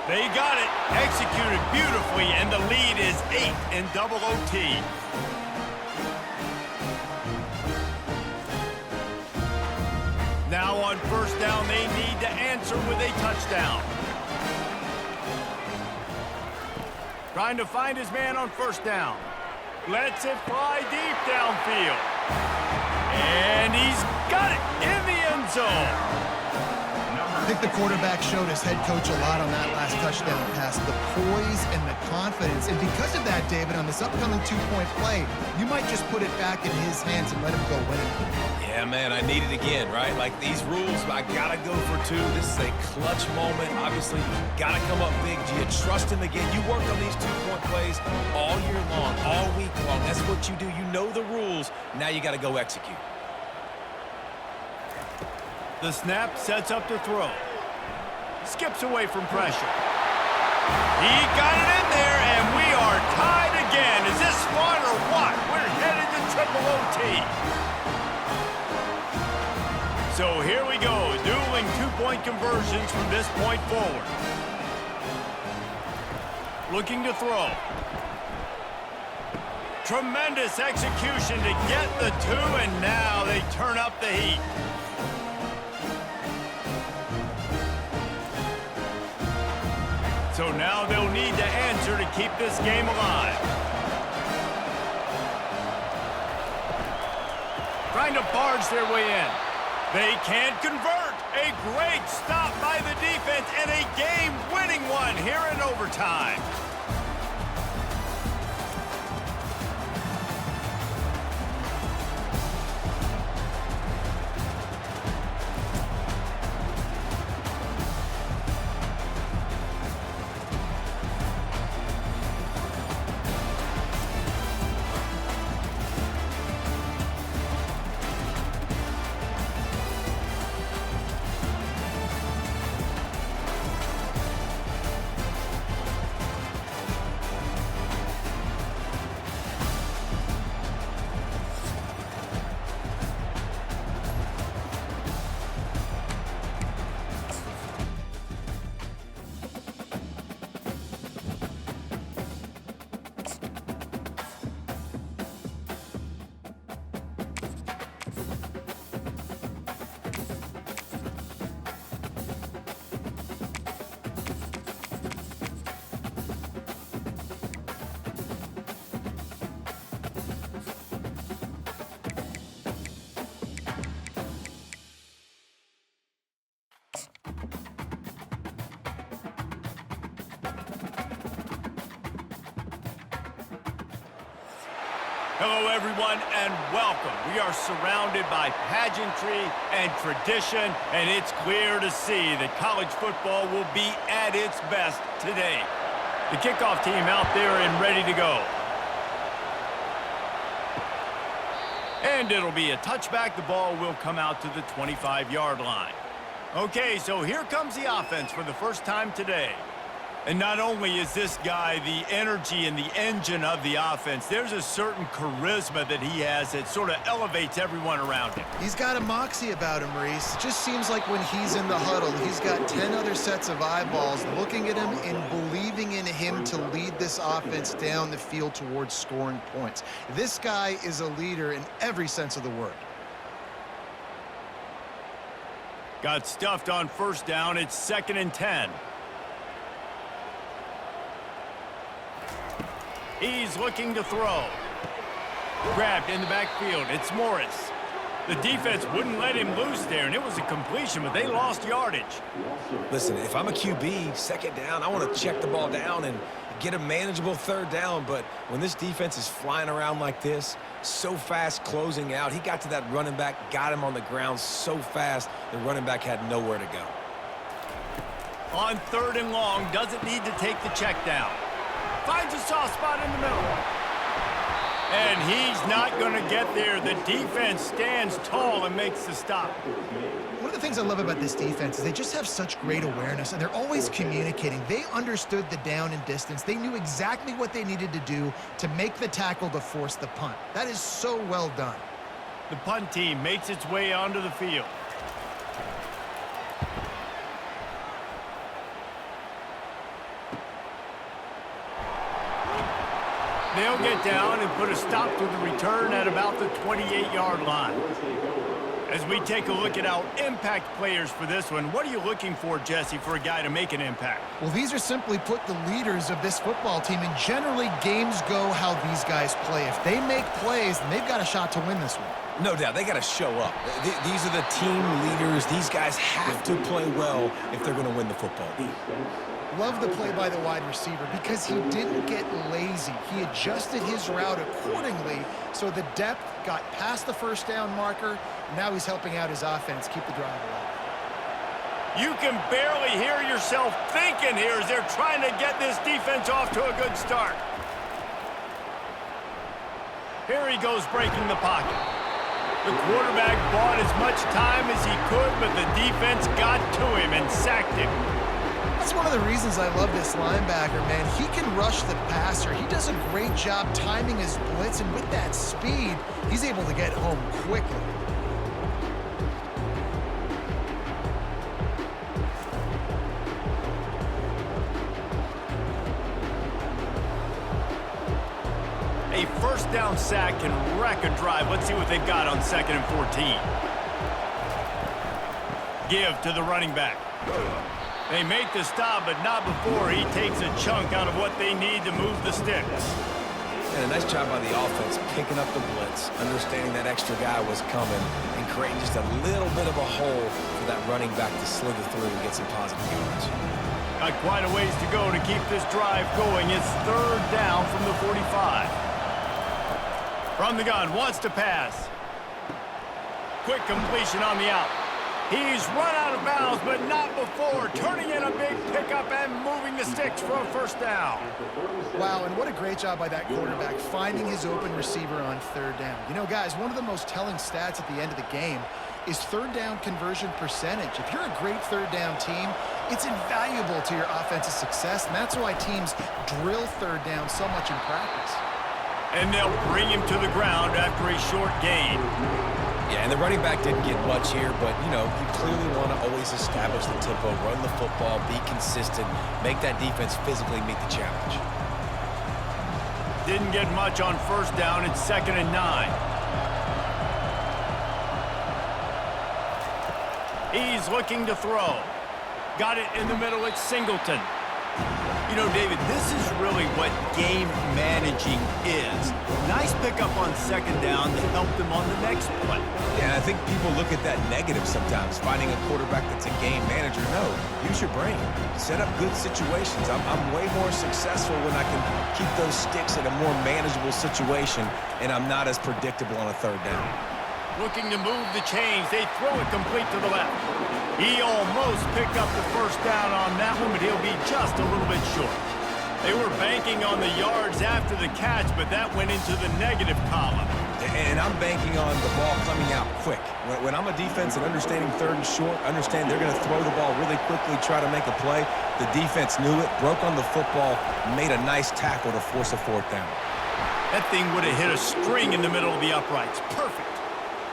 They got it. Executed beautifully, and the lead is 8 in double OT. Now on first down, they need to answer with a touchdown. Trying to find his man on first down. Lets it fly deep downfield. And he's got it in the end zone. I think the quarterback showed his head coach a lot on that last touchdown pass, the poise and the confidence. And because of that, David, on this upcoming 2-point play, you might just put it back in his hands and let him go win it. Yeah, man, I need it again, right? Like these rules, I got to go for 2. This is a clutch moment. Obviously, got to come up big. Do you trust him again? You worked on these 2-point plays all year long, all week long. That's what you do. You know the rules. Now you got to go execute. The snap sets up to throw. Skips away from pressure. He got it in there, and we are tied again. Is this one or what? We're headed to triple OT. So here we go, dueling 2-point conversions from this point forward. Looking to throw. Tremendous execution to get the 2, and now they turn up the heat. So now they'll need to answer to keep this game alive. Trying to barge their way in. They can't convert. A great stop by the defense and a game-winning one here in overtime. Hello, everyone, and welcome. We are surrounded by pageantry and tradition, and it's clear to see that college football will be at its best today. The kickoff team out there and ready to go. And it'll be a touchback. The ball will come out to the 25-yard line. Okay, so here comes the offense for the first time today. And not only is this guy the energy and the engine of the offense, there's a certain charisma that he has that sort of elevates everyone around him. He's got a moxie about him, Reese. It just seems like when he's in the huddle, he's got 10 other sets of eyeballs looking at him and believing in him to lead this offense down the field towards scoring points. This guy is a leader in every sense of the word. Got stuffed on first down. It's 2nd and 10. He's looking to throw. Grabbed in the backfield. It's Morris. The defense wouldn't let him loose there, and it was a completion, but they lost yardage. Listen, if I'm a QB, 2nd down, I want to check the ball down and get a manageable 3rd down. But when this defense is flying around like this, so fast closing out, he got to that running back, got him on the ground so fast, the running back had nowhere to go. On 3rd and long, doesn't need to take the check down. Finds a soft spot in the middle. And he's not going to get there. The defense stands tall and makes the stop. One of the things I love about this defense is they just have such great awareness, and they're always communicating. They understood the down and distance. They knew exactly what they needed to do to make the tackle to force the punt. That is so well done. The punt team makes its way onto the field. They'll get down and put a stop to the return at about the 28-yard line. As we take a look at our impact players for this one, what are you looking for, Jesse, for a guy to make an impact? Well, these are simply put the leaders of this football team, and generally games go how these guys play. If they make plays, then they've got a shot to win this one. No doubt, they got to show up. These are the team leaders. These guys have to play well if they're going to win the football game. Love the play by the wide receiver because he didn't get lazy. He adjusted his route accordingly, so the depth got past the first down marker. Now he's helping out his offense keep the drive alive. You can barely hear yourself thinking here as they're trying to get this defense off to a good start. Here he goes breaking the pocket. The quarterback bought as much time as he could, but the defense got to him and sacked him. That's one of the reasons I love this linebacker, man. He can rush the passer. He does a great job timing his blitz, and with that speed, he's able to get home quickly. A first down sack can wreck a drive. Let's see what they've got on 2nd and 14. Give to the running back. They make the stop, but not before he takes a chunk out of what they need to move the sticks. And a nice job by the offense picking up the blitz, understanding that extra guy was coming, and creating just a little bit of a hole for that running back to slither through and get some positive yards. Got quite a ways to go to keep this drive going. It's 3rd down from the 45. From the gun, wants to pass. Quick completion on the out. He's run out of bounds, but not before. Turning in a big pickup and moving the sticks for a first down. Wow, and what a great job by that quarterback finding his open receiver on 3rd down. You know, guys, one of the most telling stats at the end of the game is 3rd down conversion percentage. If you're a great 3rd down team, it's invaluable to your offensive success, and that's why teams drill 3rd down so much in practice. And they'll bring him to the ground after a short gain. Yeah, and the running back didn't get much here, but, you know, you clearly want to always establish the tempo, run the football, be consistent, make that defense physically meet the challenge. Didn't get much on first down. It's 2nd and 9. He's looking to throw. Got it in the middle. It's Singleton. You know, David, this is really what game managing is. Nice pickup on second down to help them on the next play. Yeah, I think people look at that negative sometimes, finding a quarterback that's a game manager. No, use your brain. Set up good situations. I'm way more successful when I can keep those sticks in a more manageable situation, and I'm not as predictable on a third down. Looking to move the chains. They throw it complete to the left. He almost picked up the first down on that one, but he'll be just a little bit short. They were banking on the yards after the catch, but that went into the negative column. And I'm banking on the ball coming out quick. When I'm a defense and understanding third and short, understand they're going to throw the ball really quickly, try to make a play. The defense knew it, broke on the football, made a nice tackle to force a fourth down. That thing would have hit a string in the middle of the uprights. Perfect.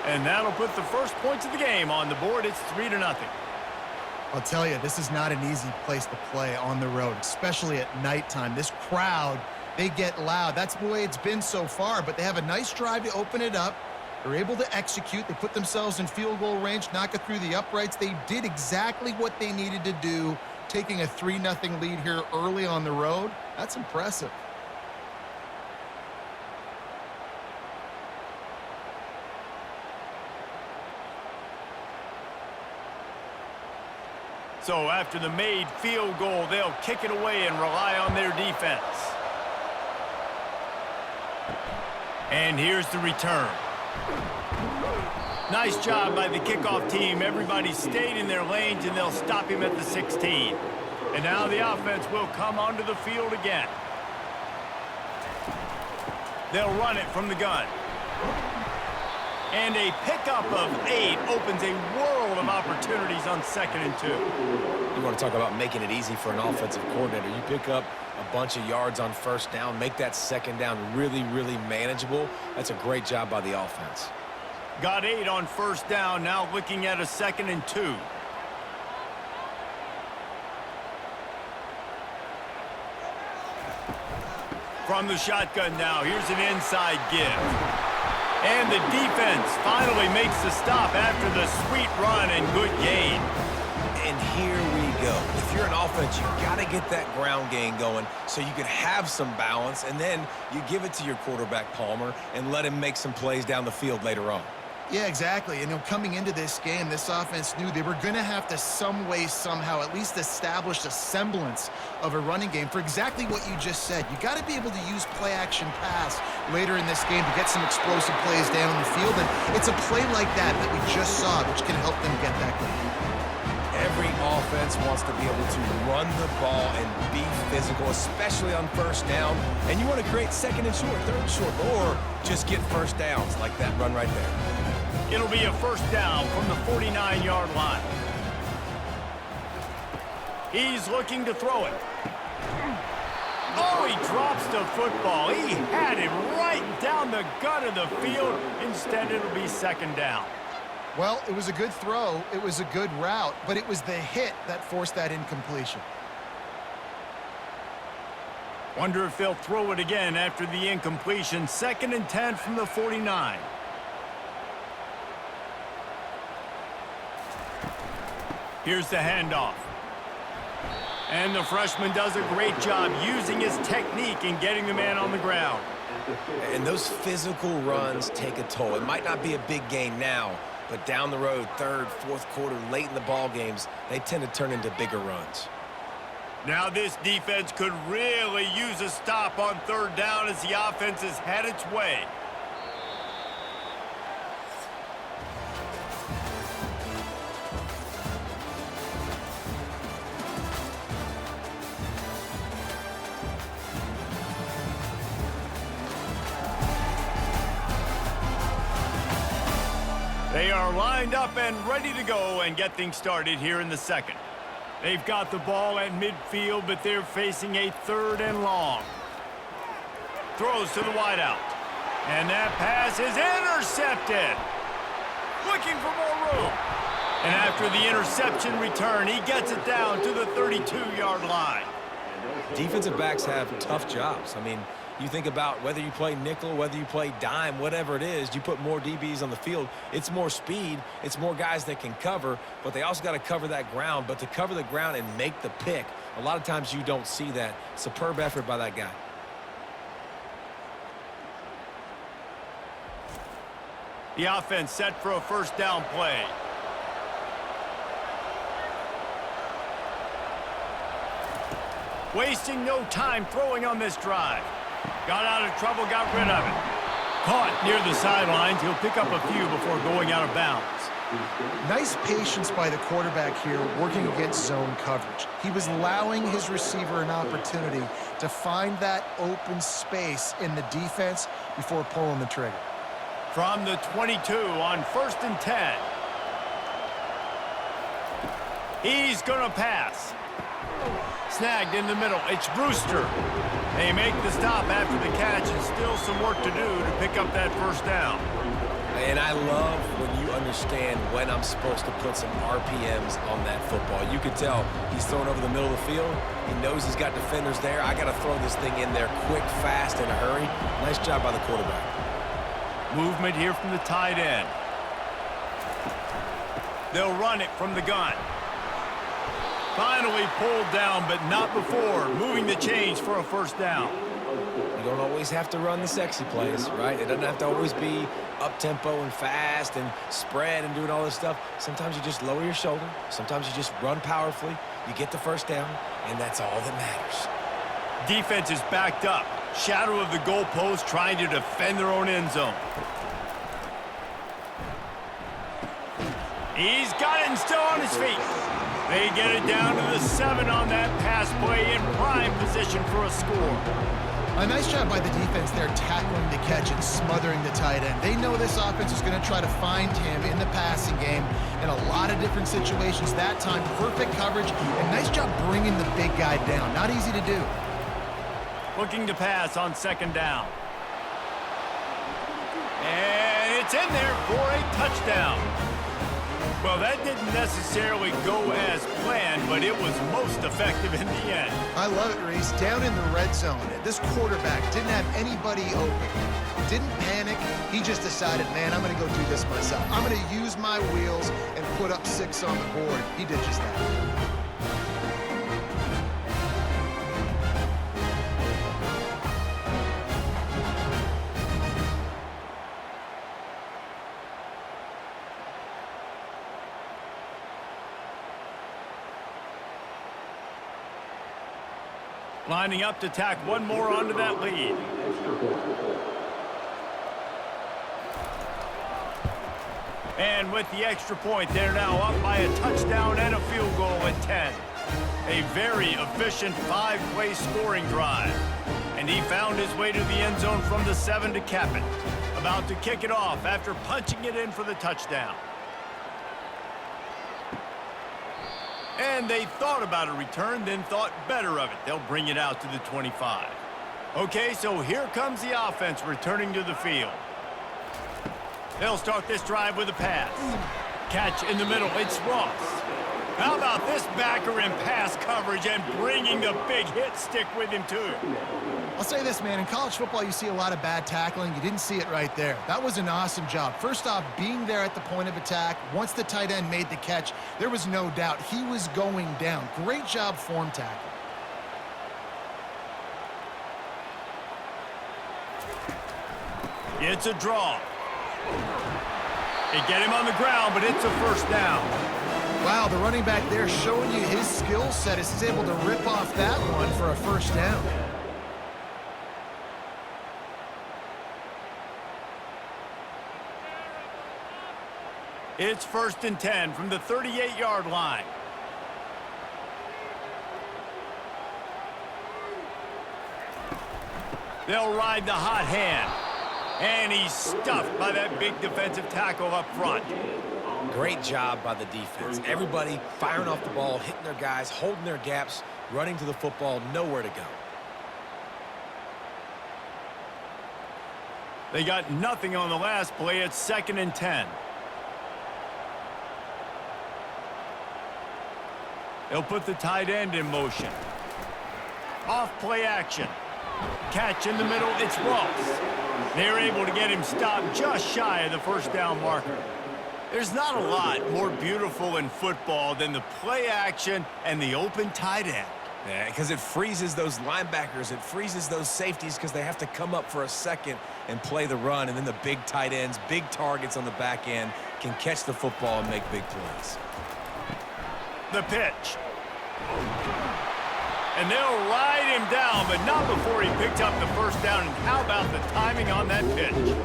And that'll put the first points of the game on the board. It's 3-0. I'll tell you, this is not an easy place to play on the road, especially at nighttime. This crowd, they get loud. That's the way it's been so far, but they have a nice drive to open it up. They're able to execute. They put themselves in field goal range, knock it through the uprights. They did exactly what they needed to do, taking a 3-0 lead here early on the road. That's impressive. So after the made field goal, they'll kick it away and rely on their defense. And here's the return. Nice job by the kickoff team. Everybody stayed in their lanes, and they'll stop him at the 16. And now the offense will come onto the field again. They'll run it from the gun. And a pickup of 8 opens a world of opportunities on 2nd and 2. You want to talk about making it easy for an offensive coordinator. You pick up a bunch of yards on first down, make that second down really, really manageable. That's a great job by the offense. Got 8 on first down, now looking at a 2nd and 2. From the shotgun now, here's an inside give. And the defense finally makes the stop after the sweet run and good gain. And here we go. If you're an offense, you got to get that ground game going so you can have some balance, and then you give it to your quarterback, Palmer, and let him make some plays down the field later on. Yeah, exactly. And coming into this game, this offense knew they were going to have to some way, somehow, at least establish a semblance of a running game for exactly what you just said. You got to be able to use play-action pass later in this game to get some explosive plays down the field. And it's a play like that we just saw, which can help them get that going. Every offense wants to be able to run the ball and be physical, especially on first down. And you want to create 2nd and short, 3rd and short, or just get first downs like that run right there. It'll be a first down from the 49-yard line. He's looking to throw it. Oh, he drops the football. He had it right down the gut of the field. Instead, it'll be 2nd down. Well, it was a good throw. It was a good route, but it was the hit that forced that incompletion. Wonder if they'll throw it again after the incompletion. 2nd and 10 from the 49. Here's the handoff. And the freshman does a great job using his technique and getting the man on the ground. And those physical runs take a toll. It might not be a big gain now, but down the road, 3rd, 4th quarter, late in the ball games, they tend to turn into bigger runs. Now this defense could really use a stop on 3rd down as the offense has had its way. They are lined up and ready to go and get things started here in the 2nd. They've got the ball at midfield, but they're facing a 3rd and long. Throws to the wideout. And that pass is intercepted. Looking for more room. And after the interception return, he gets it down to the 32-yard line. Defensive backs have tough jobs. I mean, you think about whether you play nickel, whether you play dime, whatever it is, you put more DBs on the field. It's more speed. It's more guys that can cover, but they also got to cover that ground. But to cover the ground and make the pick, a lot of times you don't see that. Superb effort by that guy. The offense set for a first down play. Wasting no time throwing on this drive. Got out of trouble, got rid of it. Caught near the sidelines. He'll pick up a few before going out of bounds. Nice patience by the quarterback here, working against zone coverage. He was allowing his receiver an opportunity to find that open space in the defense before pulling the trigger. From the 22 on 1st and 10. He's going to pass. Snagged in the middle. It's Brewster. They make the stop after the catch, and still some work to do to pick up that first down. And I love when you understand when I'm supposed to put some RPMs on that football. You could tell he's throwing over the middle of the field. He knows he's got defenders there. I got to throw this thing in there quick, fast, in a hurry. Nice job by the quarterback. Movement here from the tight end. They'll run it from the gun. Finally pulled down, but not before moving the chains for a first down. You don't always have to run the sexy plays, right? It doesn't have to always be up-tempo and fast and spread and doing all this stuff. Sometimes you just lower your shoulder. Sometimes you just run powerfully. You get the first down, and that's all that matters. Defense is backed up. Shadow of the goalpost, trying to defend their own end zone. He's got it and still on his feet. They get it down to the 7 on that pass play in prime position for a score. A nice job by the defense there, tackling the catch and smothering the tight end. They know this offense is going to try to find him in the passing game in a lot of different situations. That time, perfect coverage, and nice job bringing the big guy down. Not easy to do. Looking to pass on 2nd down. And it's in there for a touchdown. Well, that didn't necessarily go as planned, but it was most effective in the end. I love it, Reese. Down in the red zone, this quarterback didn't have anybody open. Didn't panic. He just decided, man, I'm going to go do this myself. I'm going to use my wheels and put up 6 on the board. He did just that. Lining up to tack one more onto that lead. And with the extra point, they're now up by a touchdown and a field goal at 10. A very efficient 5-play scoring drive. And he found his way to the end zone from the 7 to cap it. About to kick it off after punching it in for the touchdown. And they thought about a return, then thought better of it. They'll bring it out to the 25. Okay, so here comes the offense returning to the field. They'll start this drive with a pass. Catch in the middle, it's Ross. How about this backer in pass coverage and bringing the big hit stick with him too? I'll say this, man. In college football, you see a lot of bad tackling. You didn't see it right there. That was an awesome job. First off, being there at the point of attack. Once the tight end made the catch, there was no doubt he was going down. Great job form tackle. It's a draw. They get him on the ground, but it's a first down. Wow, the running back there showing you his skill set as he's able to rip off that one for a first down. It's 1st and 10 from the 38-yard line. They'll ride the hot hand. And he's stuffed by that big defensive tackle up front. Great job by the defense. Everybody firing off the ball, hitting their guys, holding their gaps, running to the football, nowhere to go. They got nothing on the last play. It's 2nd and 10. They'll put the tight end in motion. Off play action. Catch in the middle, it's Ross. They're able to get him stopped just shy of the first down marker. There's not a lot more beautiful in football than the play action and the open tight end. Yeah, because it freezes those linebackers. It freezes those safeties because they have to come up for a second and play the run. And then the big tight ends, big targets on the back end can catch the football and make big plays. The pitch. And they'll ride him down, but not before he picked up the first down. And how about the timing on that pitch?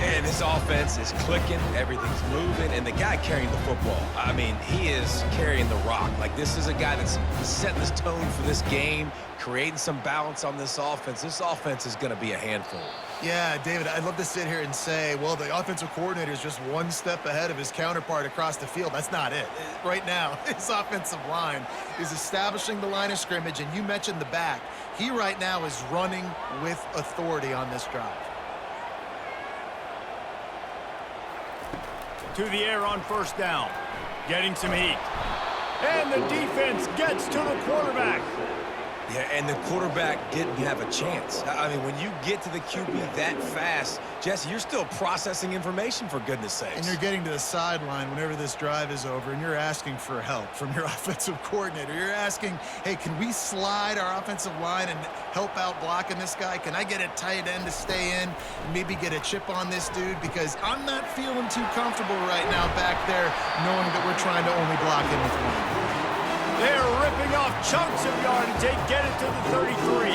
And his offense is clicking, everything's moving, and the guy carrying the football, I mean, he is carrying the rock. Like, this is a guy that's setting this tone for this game, creating some balance on this offense. This offense is going to be a handful. Yeah, David, I'd love to sit here and say, well, the offensive coordinator is just one step ahead of his counterpart across the field. That's not it. Right now, his offensive line is establishing the line of scrimmage, and you mentioned the back. He right now is running with authority on this drive. To the air on first down. Getting some heat. And the defense gets to the quarterback. Yeah, and the quarterback didn't have a chance. I mean, when you get to the QB that fast, Jesse, you're still processing information, for goodness sakes. And you're getting to the sideline whenever this drive is over, and you're asking for help from your offensive coordinator. You're asking, hey, can we slide our offensive line and help out blocking this guy? Can I get a tight end to stay in and maybe get a chip on this dude? Because I'm not feeling too comfortable right now back there knowing that we're trying to only block him with one. They're ripping off chunks of yardage. They get it to the 33.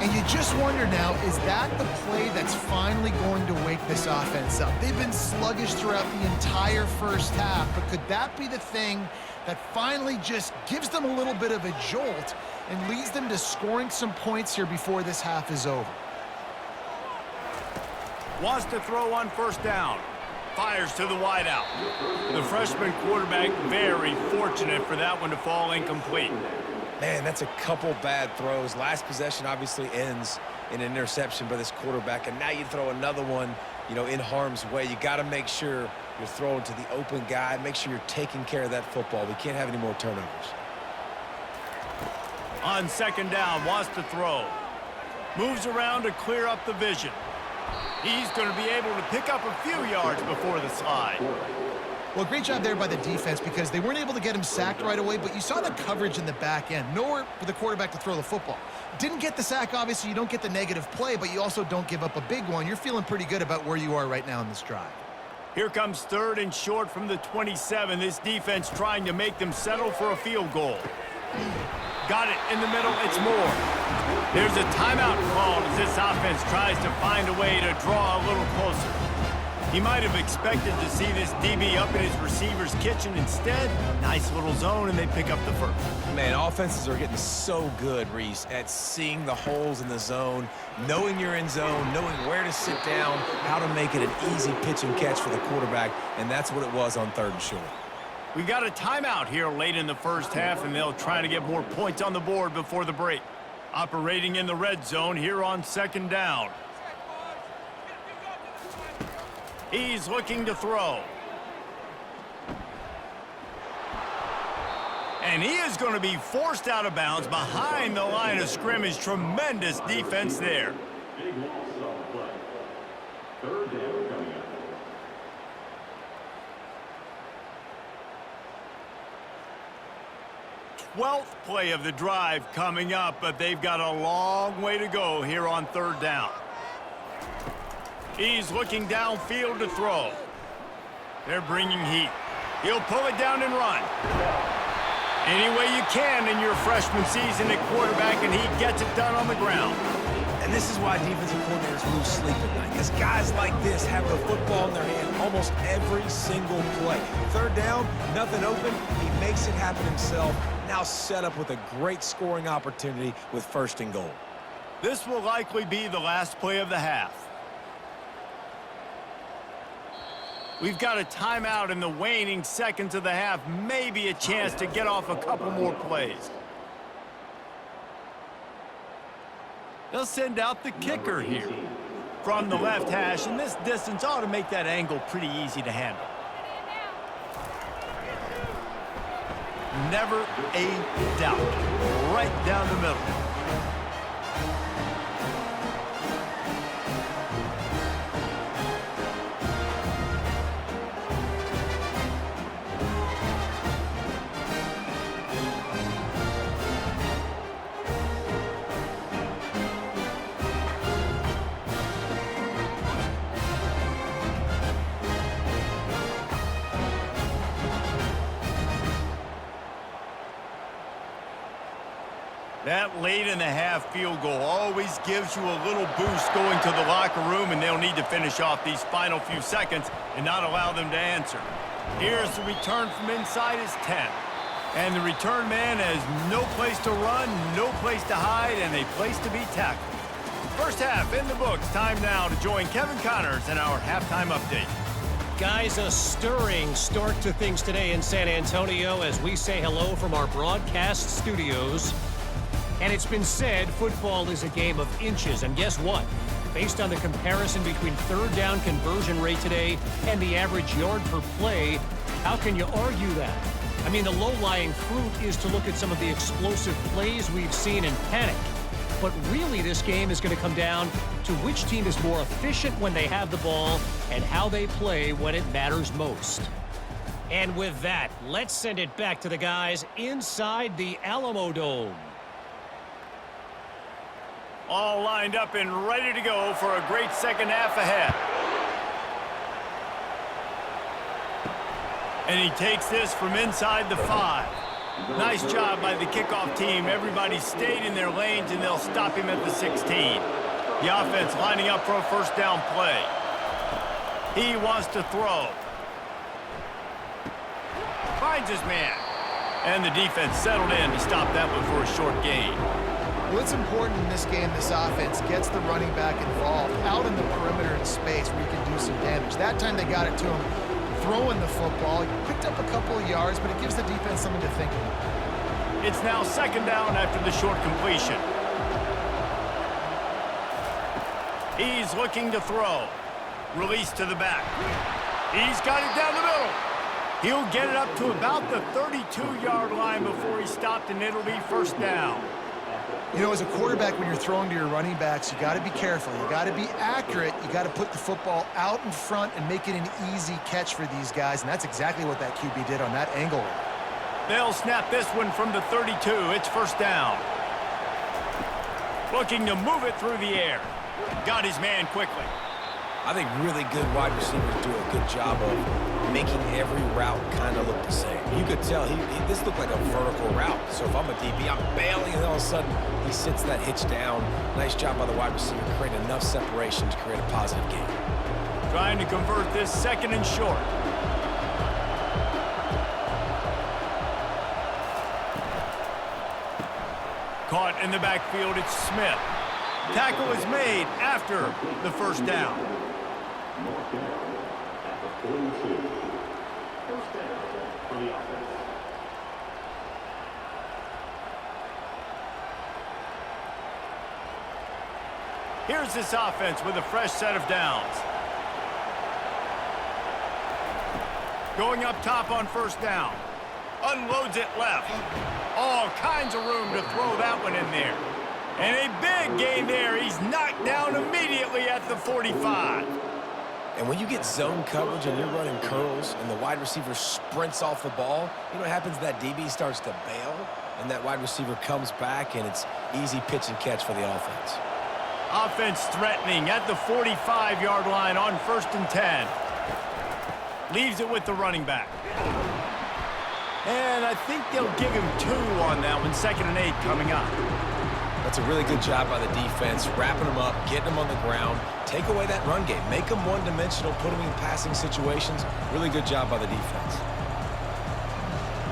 And you just wonder now, is that the play that's finally going to wake this offense up? They've been sluggish throughout the entire first half, but could that be the thing that finally just gives them a little bit of a jolt and leads them to scoring some points here before this half is over? Wants to throw on first down. Fires to the wideout. The freshman quarterback very fortunate for that one to fall incomplete. Man, that's a couple bad throws. Last possession obviously ends in an interception by this quarterback, and now you throw another one, you know, in harm's way. You got to make sure you're throwing to the open guy. Make sure you're taking care of that football. We can't have any more turnovers. On second down, wants to throw. Moves around to clear up the vision. He's going to be able to pick up a few yards before the slide. Well, great job there by the defense because they weren't able to get him sacked right away, but you saw the coverage in the back end. Nowhere for the quarterback to throw the football. Didn't get the sack, obviously. You don't get the negative play, but you also don't give up a big one. You're feeling pretty good about where you are right now in this drive. Here comes third and short from the 27. This defense trying to make them settle for a field goal. Got it in the middle. It's Moore. There's a timeout called as this offense tries to find a way to draw a little closer. He might have expected to see this DB up in his receiver's kitchen. Instead, nice little zone, and they pick up the first. Man, offenses are getting so good, Reese, at seeing the holes in the zone, knowing you're in zone, knowing where to sit down, how to make it an easy pitch and catch for the quarterback, and that's what it was on third and short. We got a timeout here late in the first half, and they'll try to get more points on the board before the break. Operating in the red zone here on second down. He's looking to throw. And he is going to be forced out of bounds behind the line of scrimmage. Tremendous defense there. Big loss on play. Third down coming up. 12th play of the drive coming up, but they've got a long way to go here on third down. He's looking downfield to throw. They're bringing heat. He'll pull it down and run. Any way you can in your freshman season at quarterback, and he gets it done on the ground. And this is why defensive coordinators lose sleep at night, because guys like this have the football in their hand almost every single play. Third down, nothing open, he makes it happen himself. Now set up with a great scoring opportunity with first and goal. This will likely be the last play of the half. We've got a timeout in the waning seconds of the half, maybe a chance to get off a couple more plays. They'll send out the kicker here from the left hash, and this distance ought to make that angle pretty easy to handle. never a doubt. Right down the middle. That late-in-the-half field goal always gives you a little boost going to the locker room, and they'll need to finish off these final few seconds and not allow them to answer. Here's the return from inside his 10. And the return man has no place to run, no place to hide, and a place to be tackled. First half in the books. Time now to join Kevin Connors in our halftime update. Guys, a stirring start to things today in San Antonio as we say hello from our broadcast studios. And it's been said football is a game of inches. And guess what? Based on the comparison between third down conversion rate today and the average yard per play, how can you argue that? I mean, the low-lying fruit is to look at some of the explosive plays we've seen in panic. But really, this game is going to come down to which team is more efficient when they have the ball and how they play when it matters most. And with that, let's send it back to the guys inside the Alamo Dome. All lined up and ready to go for a great second half ahead. And he takes this from inside the 5. Nice job by the kickoff team. Everybody stayed in their lanes, and they'll stop him at the 16. The offense lining up for a first down play. He wants to throw. Finds his man. And the defense settled in to stop that one for a short gain. Well, it's important in this game this offense gets the running back involved out in the perimeter in space where you can do some damage. That time they got it to him throwing the football. He picked up a couple of yards, but it gives the defense something to think about. It's now second down after the short completion. He's looking to throw. Release to the back. He's got it down the middle. He'll get it up to about the 32-yard line before he's stopped, and it'll be first down. You know, as a quarterback, when you're throwing to your running backs, you got to be careful. You got to be accurate. You got to put the football out in front and make it an easy catch for these guys, and that's exactly what that QB did on that angle. They'll snap this one from the 32. It's first down. Looking to move it through the air. Got his man quickly. I think really good wide receivers do a good job of making every route kind of look the same. You could tell this looked like a vertical route. So if I'm a DB, I'm bailing, and all of a sudden he sits that hitch down. Nice job by the wide receiver, create enough separation to create a positive gain. Trying to convert this second and short. Caught in the backfield, it's Smith. Tackle is made after the first down. Here's this offense with a fresh set of downs. Going up top on first down. Unloads it left. All kinds of room to throw that one in there. And a big gain there. He's knocked down immediately at the 45. And when you get zone coverage and you're running curls and the wide receiver sprints off the ball, you know what happens? That DB starts to bail, and that wide receiver comes back, and it's easy pitch and catch for the offense. Offense threatening at the 45-yard line on first and 10. Leaves it with the running back. And I think they'll give him 2 on that one. 2nd and 8 coming up. That's a really good job by the defense, wrapping them up, getting them on the ground, take away that run game, make them one-dimensional, put them in passing situations. Really good job by the defense.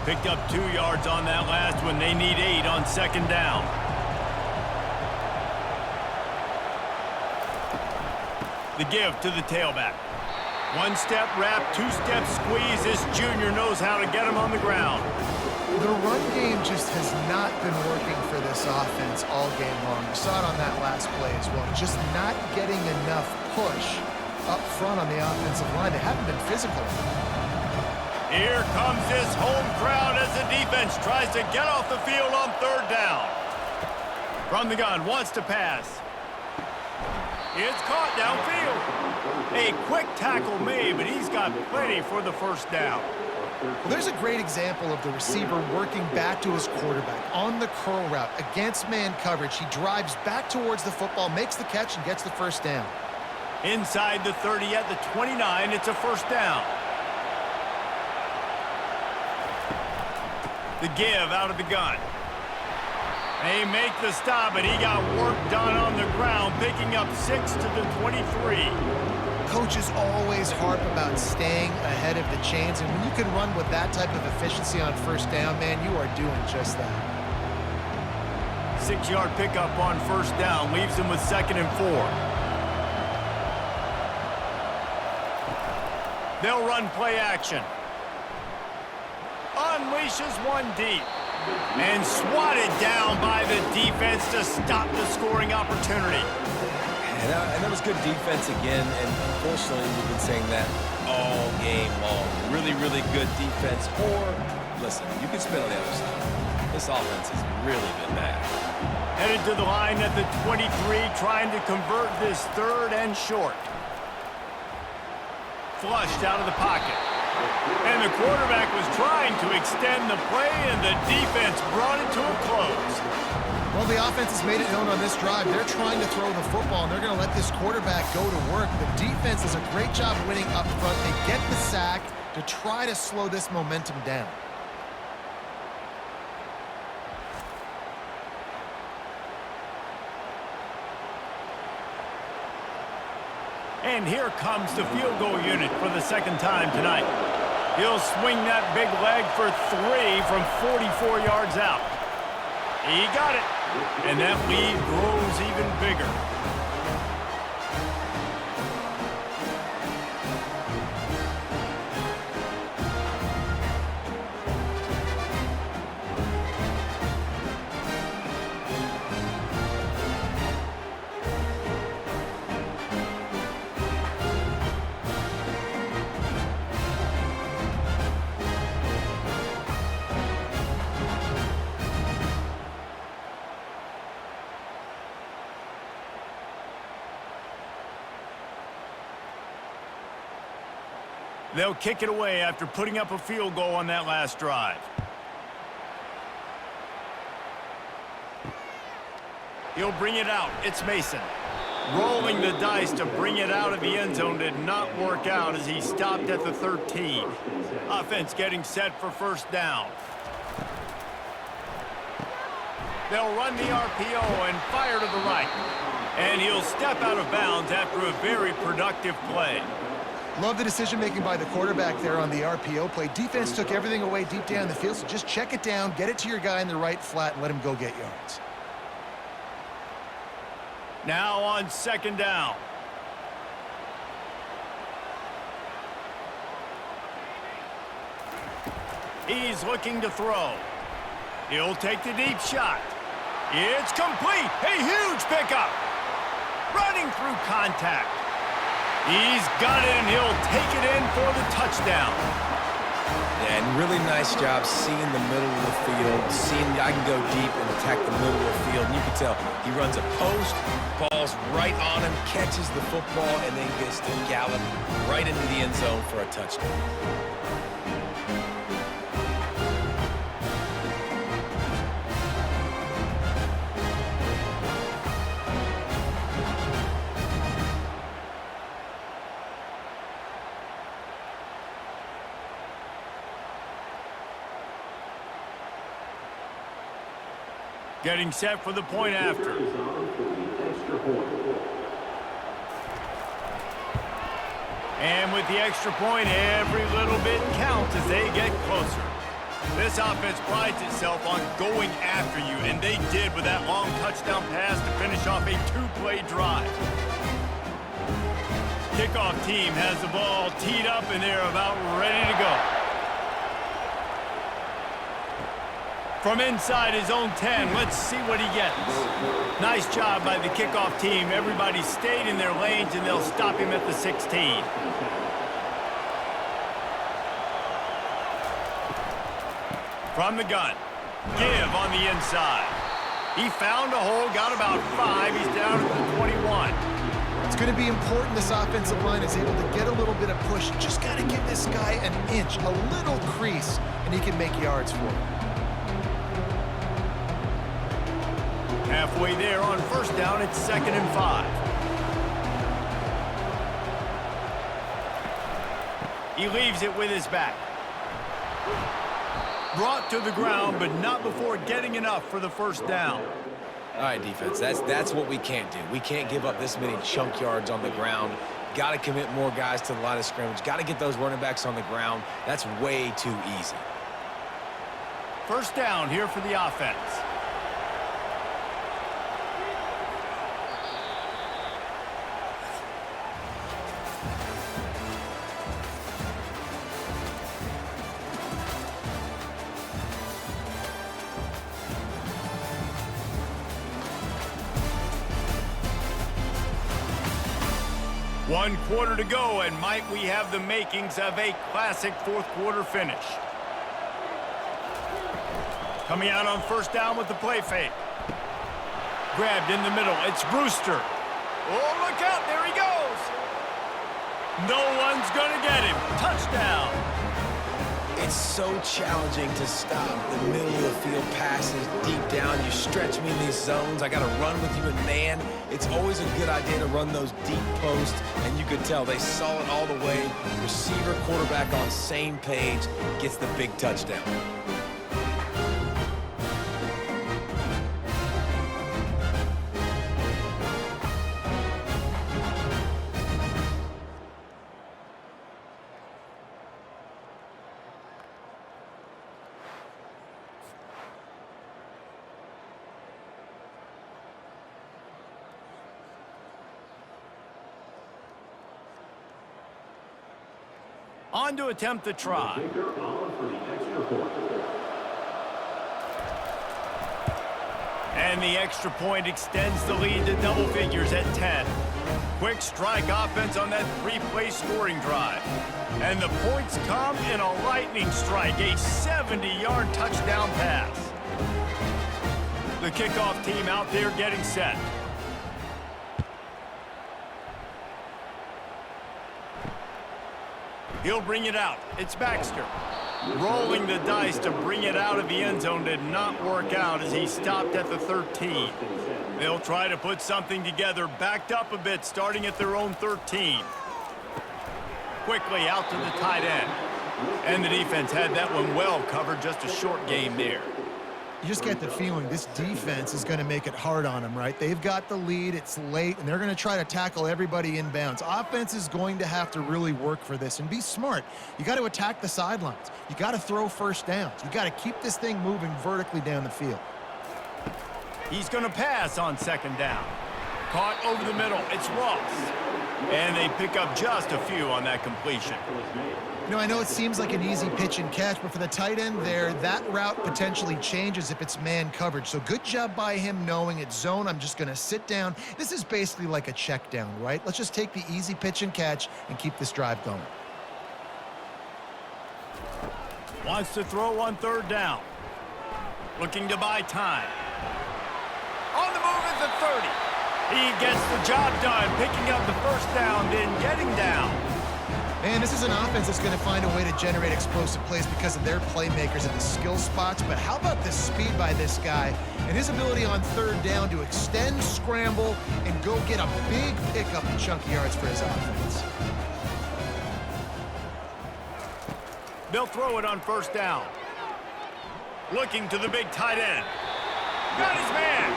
Picked up 2 yards on that last one. They need 8 on second down. The give to the tailback. 1-step wrap, 2-step squeeze. This junior knows how to get him on the ground. The run game just has not been working for this offense all game long. You saw it on that last play as well. Just not getting enough push up front on the offensive line. They haven't been physical. Here comes this home crowd as the defense tries to get off the field on third down. From the gun, wants to pass. It's caught downfield. A quick tackle made, but he's got plenty for the first down. Well, there's a great example of the receiver working back to his quarterback on the curl route against man coverage. He drives back towards the football, makes the catch, and gets the first down. Inside the 30 at the 29, it's a first down. The give out of the gun. They make the stop, and he got work done on the ground, picking up 6 to the 23. Coaches always harp about staying ahead of the chains, and when you can run with that type of efficiency on first down, man, you are doing just that. 6-yard pickup on first down leaves him with 2nd and 4. They'll run play action. Unleashes one deep. And swatted down by the defense to stop the scoring opportunity. And that was good defense again, and unfortunately we've been saying that all game long. Really, really good defense. Or, listen, you can spin on the other side. This offense has really been bad. Headed to the line at the 23, trying to convert this 3rd and short. Flushed out of the pocket. And the quarterback was trying to extend the play, and the defense brought it to a close. Well, the offense has made it known on this drive. They're trying to throw the football, and they're going to let this quarterback go to work. The defense does a great job winning up front. They get the sack to try to slow this momentum down. And here comes the field goal unit for the 2nd time tonight. He'll swing that big leg for 3 from 44 yards out. He got it. And that lead grows even bigger. They'll kick it away after putting up a field goal on that last drive. He'll bring it out. It's Mason. Rolling the dice to bring it out of the end zone did not work out as he stopped at the 13. Offense getting set for first down. They'll run the RPO and fire to the right. And he'll step out of bounds after a very productive play. Love the decision-making by the quarterback there on the RPO play. Defense took everything away deep down the field, so just check it down, get it to your guy in the right flat, and let him go get yards. Now on 2nd down. He's looking to throw. He'll take the deep shot. It's complete. A huge pickup. Running through contact. He's got it, and he'll take it in for the touchdown. Yeah, and really nice job seeing the middle of the field, seeing I can go deep and attack the middle of the field. And you can tell he runs a post, ball's right on him, catches the football, and then gets to gallop right into the end zone for a touchdown. Getting set for the point after. And with the extra point, every little bit counts as they get closer. This offense prides itself on going after you, and they did with that long touchdown pass to finish off a 2-play drive. Kickoff team has the ball teed up, and they're about ready to go. From inside his own 10, let's see what he gets. Nice job by the kickoff team. Everybody stayed in their lanes, and they'll stop him at the 16. From the gun. Give on the inside. He found a hole, got about 5. He's down at the 21. It's going to be important this offensive line is able to get a little bit of push. Just got to give this guy an inch, a little crease, and he can make yards for it. Halfway there on first down, it's 2nd and 5. He leaves it with his back. Brought to the ground, but not before getting enough for the first down. All right, defense, that's what we can't do. We can't give up this many chunk yards on the ground. Got to commit more guys to the line of scrimmage. Got to get those running backs on the ground. That's way too easy. First down here for the offense. One quarter to go, and might we have the makings of a classic fourth quarter finish. Coming out on first down with the play fake. Grabbed in the middle. It's Brewster. Oh, look out. There he goes. No one's going to get him. Touchdown. It's so challenging to stop the middle of the field passes deep down. You stretch me in these zones. I got to run with you in man. It's always a good idea to run those deep posts, and you could tell they saw it all the way. Receiver, quarterback on same page, gets the big touchdown. On to attempt the try. And the extra point extends the lead to double figures at 10. Quick strike offense on that 3-play scoring drive. And the points come in a lightning strike, a 70-yard touchdown pass. The kickoff team out there getting set. He'll bring it out. It's Baxter. Rolling the dice to bring it out of the end zone did not work out as he stopped at the 13. They'll try to put something together, backed up a bit, starting at their own 13. Quickly out to the tight end. And the defense had that one well covered, just a short game there. You just get the feeling this defense is going to make it hard on them, right? They've got the lead, it's late, and they're going to try to tackle everybody inbounds. Offense is going to have to really work for this and be smart. You got to attack the sidelines. You got to throw first downs. You got to keep this thing moving vertically down the field. He's going to pass on second down. Caught over the middle. It's Ross. And they pick up just a few on that completion. You know, I know it seems like an easy pitch and catch, but for the tight end there, that route potentially changes if it's man coverage. So good job by him knowing it's zone. I'm just going to sit down. This is basically like a check down, right? Let's just take the easy pitch and catch and keep this drive going. Wants to throw on third down. Looking to buy time. On the move at the 30. He gets the job done, picking up the first down, then getting down. Man, this is an offense that's going to find a way to generate explosive plays because of their playmakers at the skill spots. But how about the speed by this guy and his ability on third down to extend, scramble, and go get a big pickup and chunky yards for his offense. They'll throw it on first down. Looking to the big tight end. Got his man.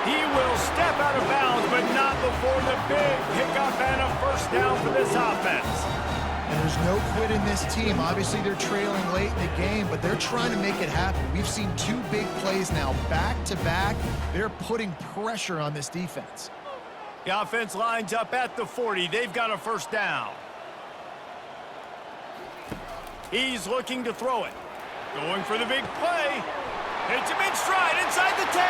He will step out of bounds, but not before the big pickup and a first down for this offense. And there's no quit in this team. Obviously, they're trailing late in the game, but they're trying to make it happen. We've seen two big plays now, back-to-back. They're putting pressure on this defense. The offense lines up at the 40. They've got a first down. He's looking to throw it. Going for the big play. Hits him in stride inside the 10.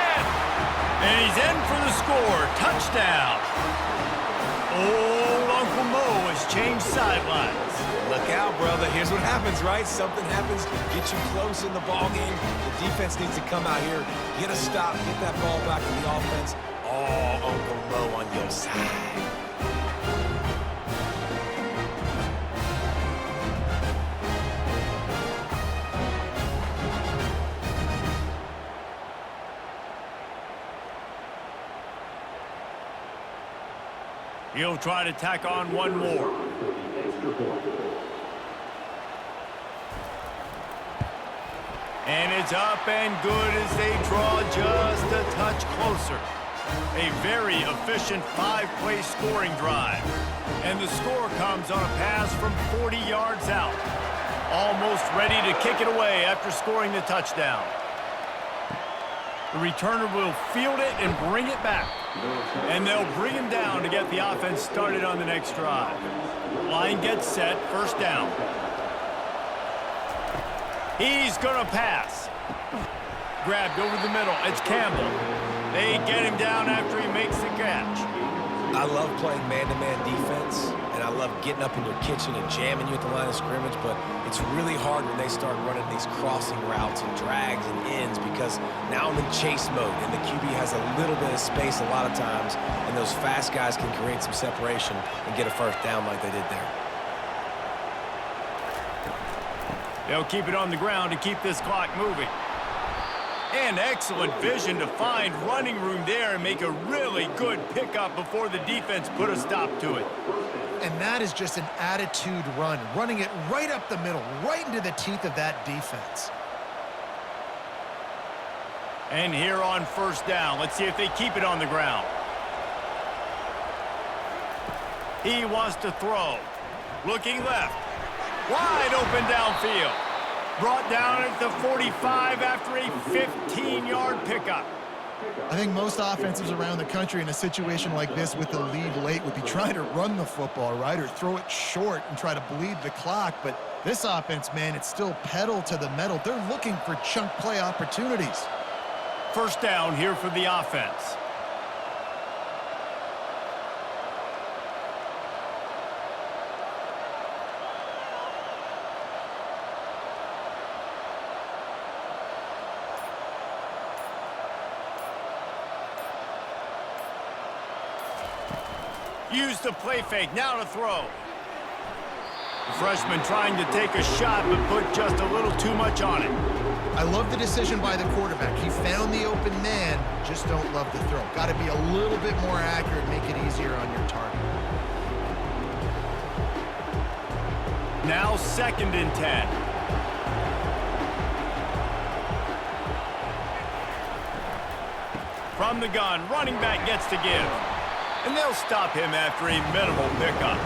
And he's in for the score. Touchdown. Old Uncle Mo is refs change sidelines. Look out, brother. Here's what happens, right? Something happens, get you close in the ball game. The defense needs to come out here, get a stop, get that ball back to the offense. Oh, Uncle Mo on your side. He'll try to tack on one more. And it's up and good as they draw just a touch closer. A very efficient 5-play scoring drive. And the score comes on a pass from 40 yards out. Almost ready to kick it away after scoring the touchdown. The returner will field it and bring it back. And they'll bring him down to get the offense started on the next drive. Line gets set, first down. He's going to pass. Grabbed over the middle. It's Campbell. They get him down after he makes the catch. I love playing man-to-man defense, and I love getting up in your kitchen and jamming you at the line of scrimmage, but it's really hard when they start running these crossing routes and drags and ends because now I'm in chase mode, and the QB has a little bit of space a lot of times, and those fast guys can create some separation and get a first down like they did there. They'll keep it on the ground to keep this clock moving. And excellent vision to find running room there and make a really good pickup before the defense put a stop to it. And that is just an attitude run, running it right up the middle, right into the teeth of that defense. And here on first down, let's see if they keep it on the ground. He wants to throw. Looking left. Wide open downfield. Brought down at the 45 after a 15-yard pickup. I think most offenses around the country in a situation like this with the lead late would be trying to run the football, right, or throw it short and try to bleed the clock. But this offense, man, it's still pedal to the metal. They're looking for chunk play opportunities. First down here for the offense. Use the play fake, now to throw. The freshman trying to take a shot, but put just a little too much on it. I love the decision by the quarterback. He found the open man, just don't love the throw. Got to be a little bit more accurate, make it easier on your target. Now 2nd and 10. From the gun, running back gets to give. And they'll stop him after a minimal pickup.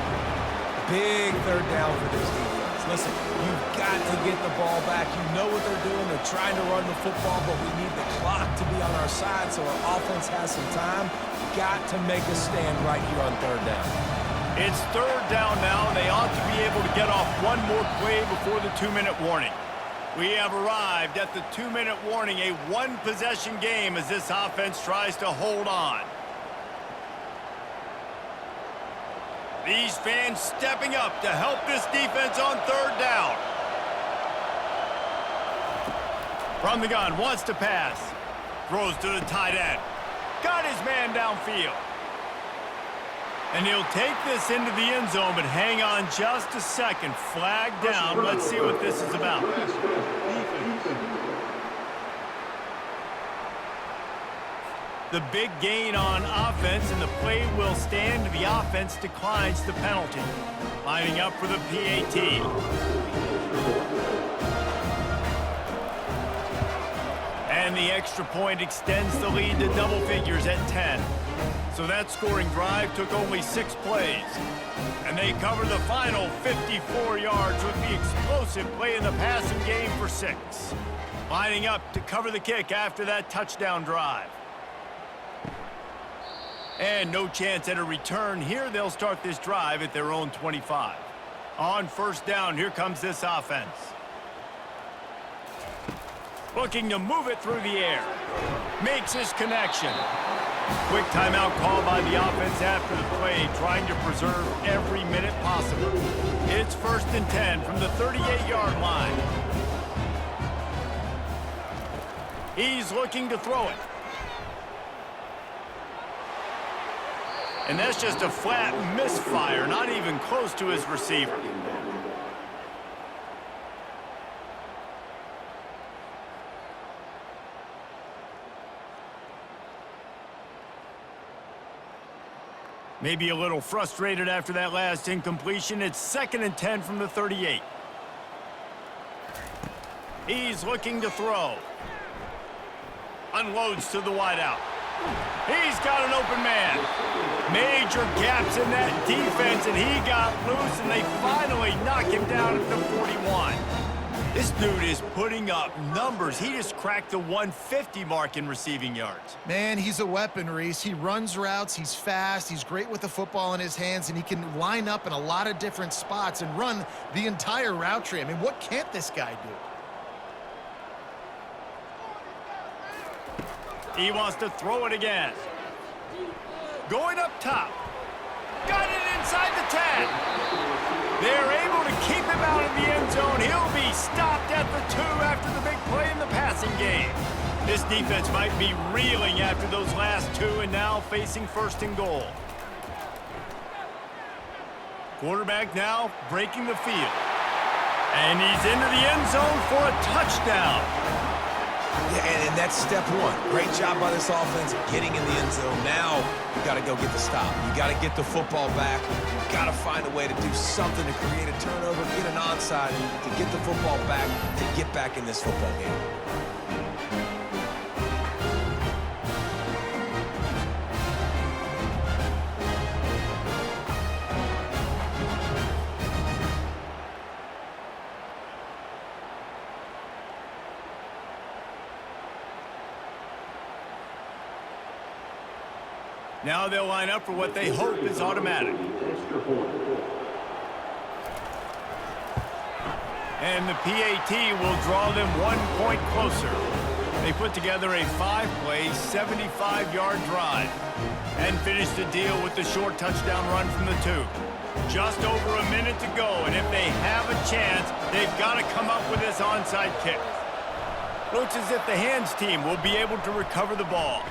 Big third down for this defense. Listen, you've got to get the ball back. You know what they're doing. They're trying to run the football, but we need the clock to be on our side so our offense has some time. Got to make a stand right here on third down. It's third down now, and they ought to be able to get off one more play before the 2-minute warning. We have arrived at the 2-minute warning, a one-possession game as this offense tries to hold on. These fans stepping up to help this defense on third down. From the gun, wants to pass. Throws to the tight end. Got his man downfield. And he'll take this into the end zone, but hang on just a second. Flag down. Let's see what this is about. The big gain on offense, and the play will stand. The offense declines the penalty. Lining up for the PAT. And the extra point extends the lead to double figures at 10. So that scoring drive took only 6 plays. And they cover the final 54 yards with the explosive play in the passing game for 6. Lining up to cover the kick after that touchdown drive. And no chance at a return here. They'll start this drive at their own 25. On first down, here comes this offense. Looking to move it through the air. Makes his connection. Quick timeout call by the offense after the play, trying to preserve every minute possible. It's 1st and 10 from the 38-yard line. He's looking to throw it. And that's just a flat misfire, not even close to his receiver. Maybe a little frustrated after that last incompletion. It's 2nd and 10 from the 38. He's looking to throw. Unloads to the wideout. He's got an open man. Major gaps in that defense, and he got loose, and they finally knock him down at the 41. This dude is putting up numbers. He just cracked the 150 mark in receiving yards. Man, he's a weapon, Reese. He runs routes, he's fast, he's great with the football in his hands, and he can line up in a lot of different spots and run the entire route tree. I mean, what can't this guy do? He wants to throw it again. Going up top. Got it inside the 10. They're able to keep him out of the end zone. He'll be stopped at the 2 after the big play in the passing game. This defense might be reeling after those last 2 and now facing 1st and goal. Quarterback now breaking the field. And he's into the end zone for a touchdown. Yeah, and that's step one. Great job by this offense getting in the end zone. Now you got to go get the stop. You got to get the football back. You got to find a way to do something to create a turnover, get an onside, to get the football back, to get back in this football game. Now they'll line up for what they hope is automatic. And the PAT will draw them 1 point closer. They put together a 5-play, 75-yard drive and finish the deal with the short touchdown run from the 2. Just over a minute to go, and if they have a chance, they've got to come up with this onside kick. Looks as if the hands team will be able to recover the ball.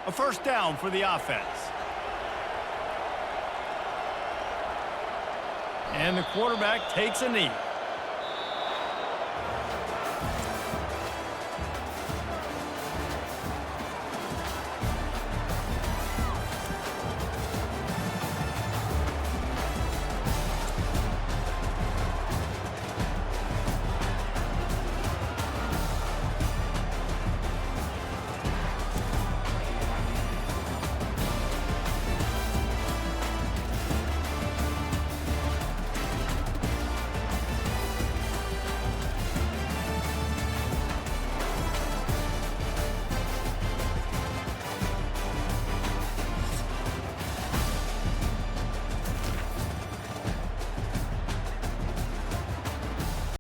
A 1st down for the offense. And the quarterback takes a knee.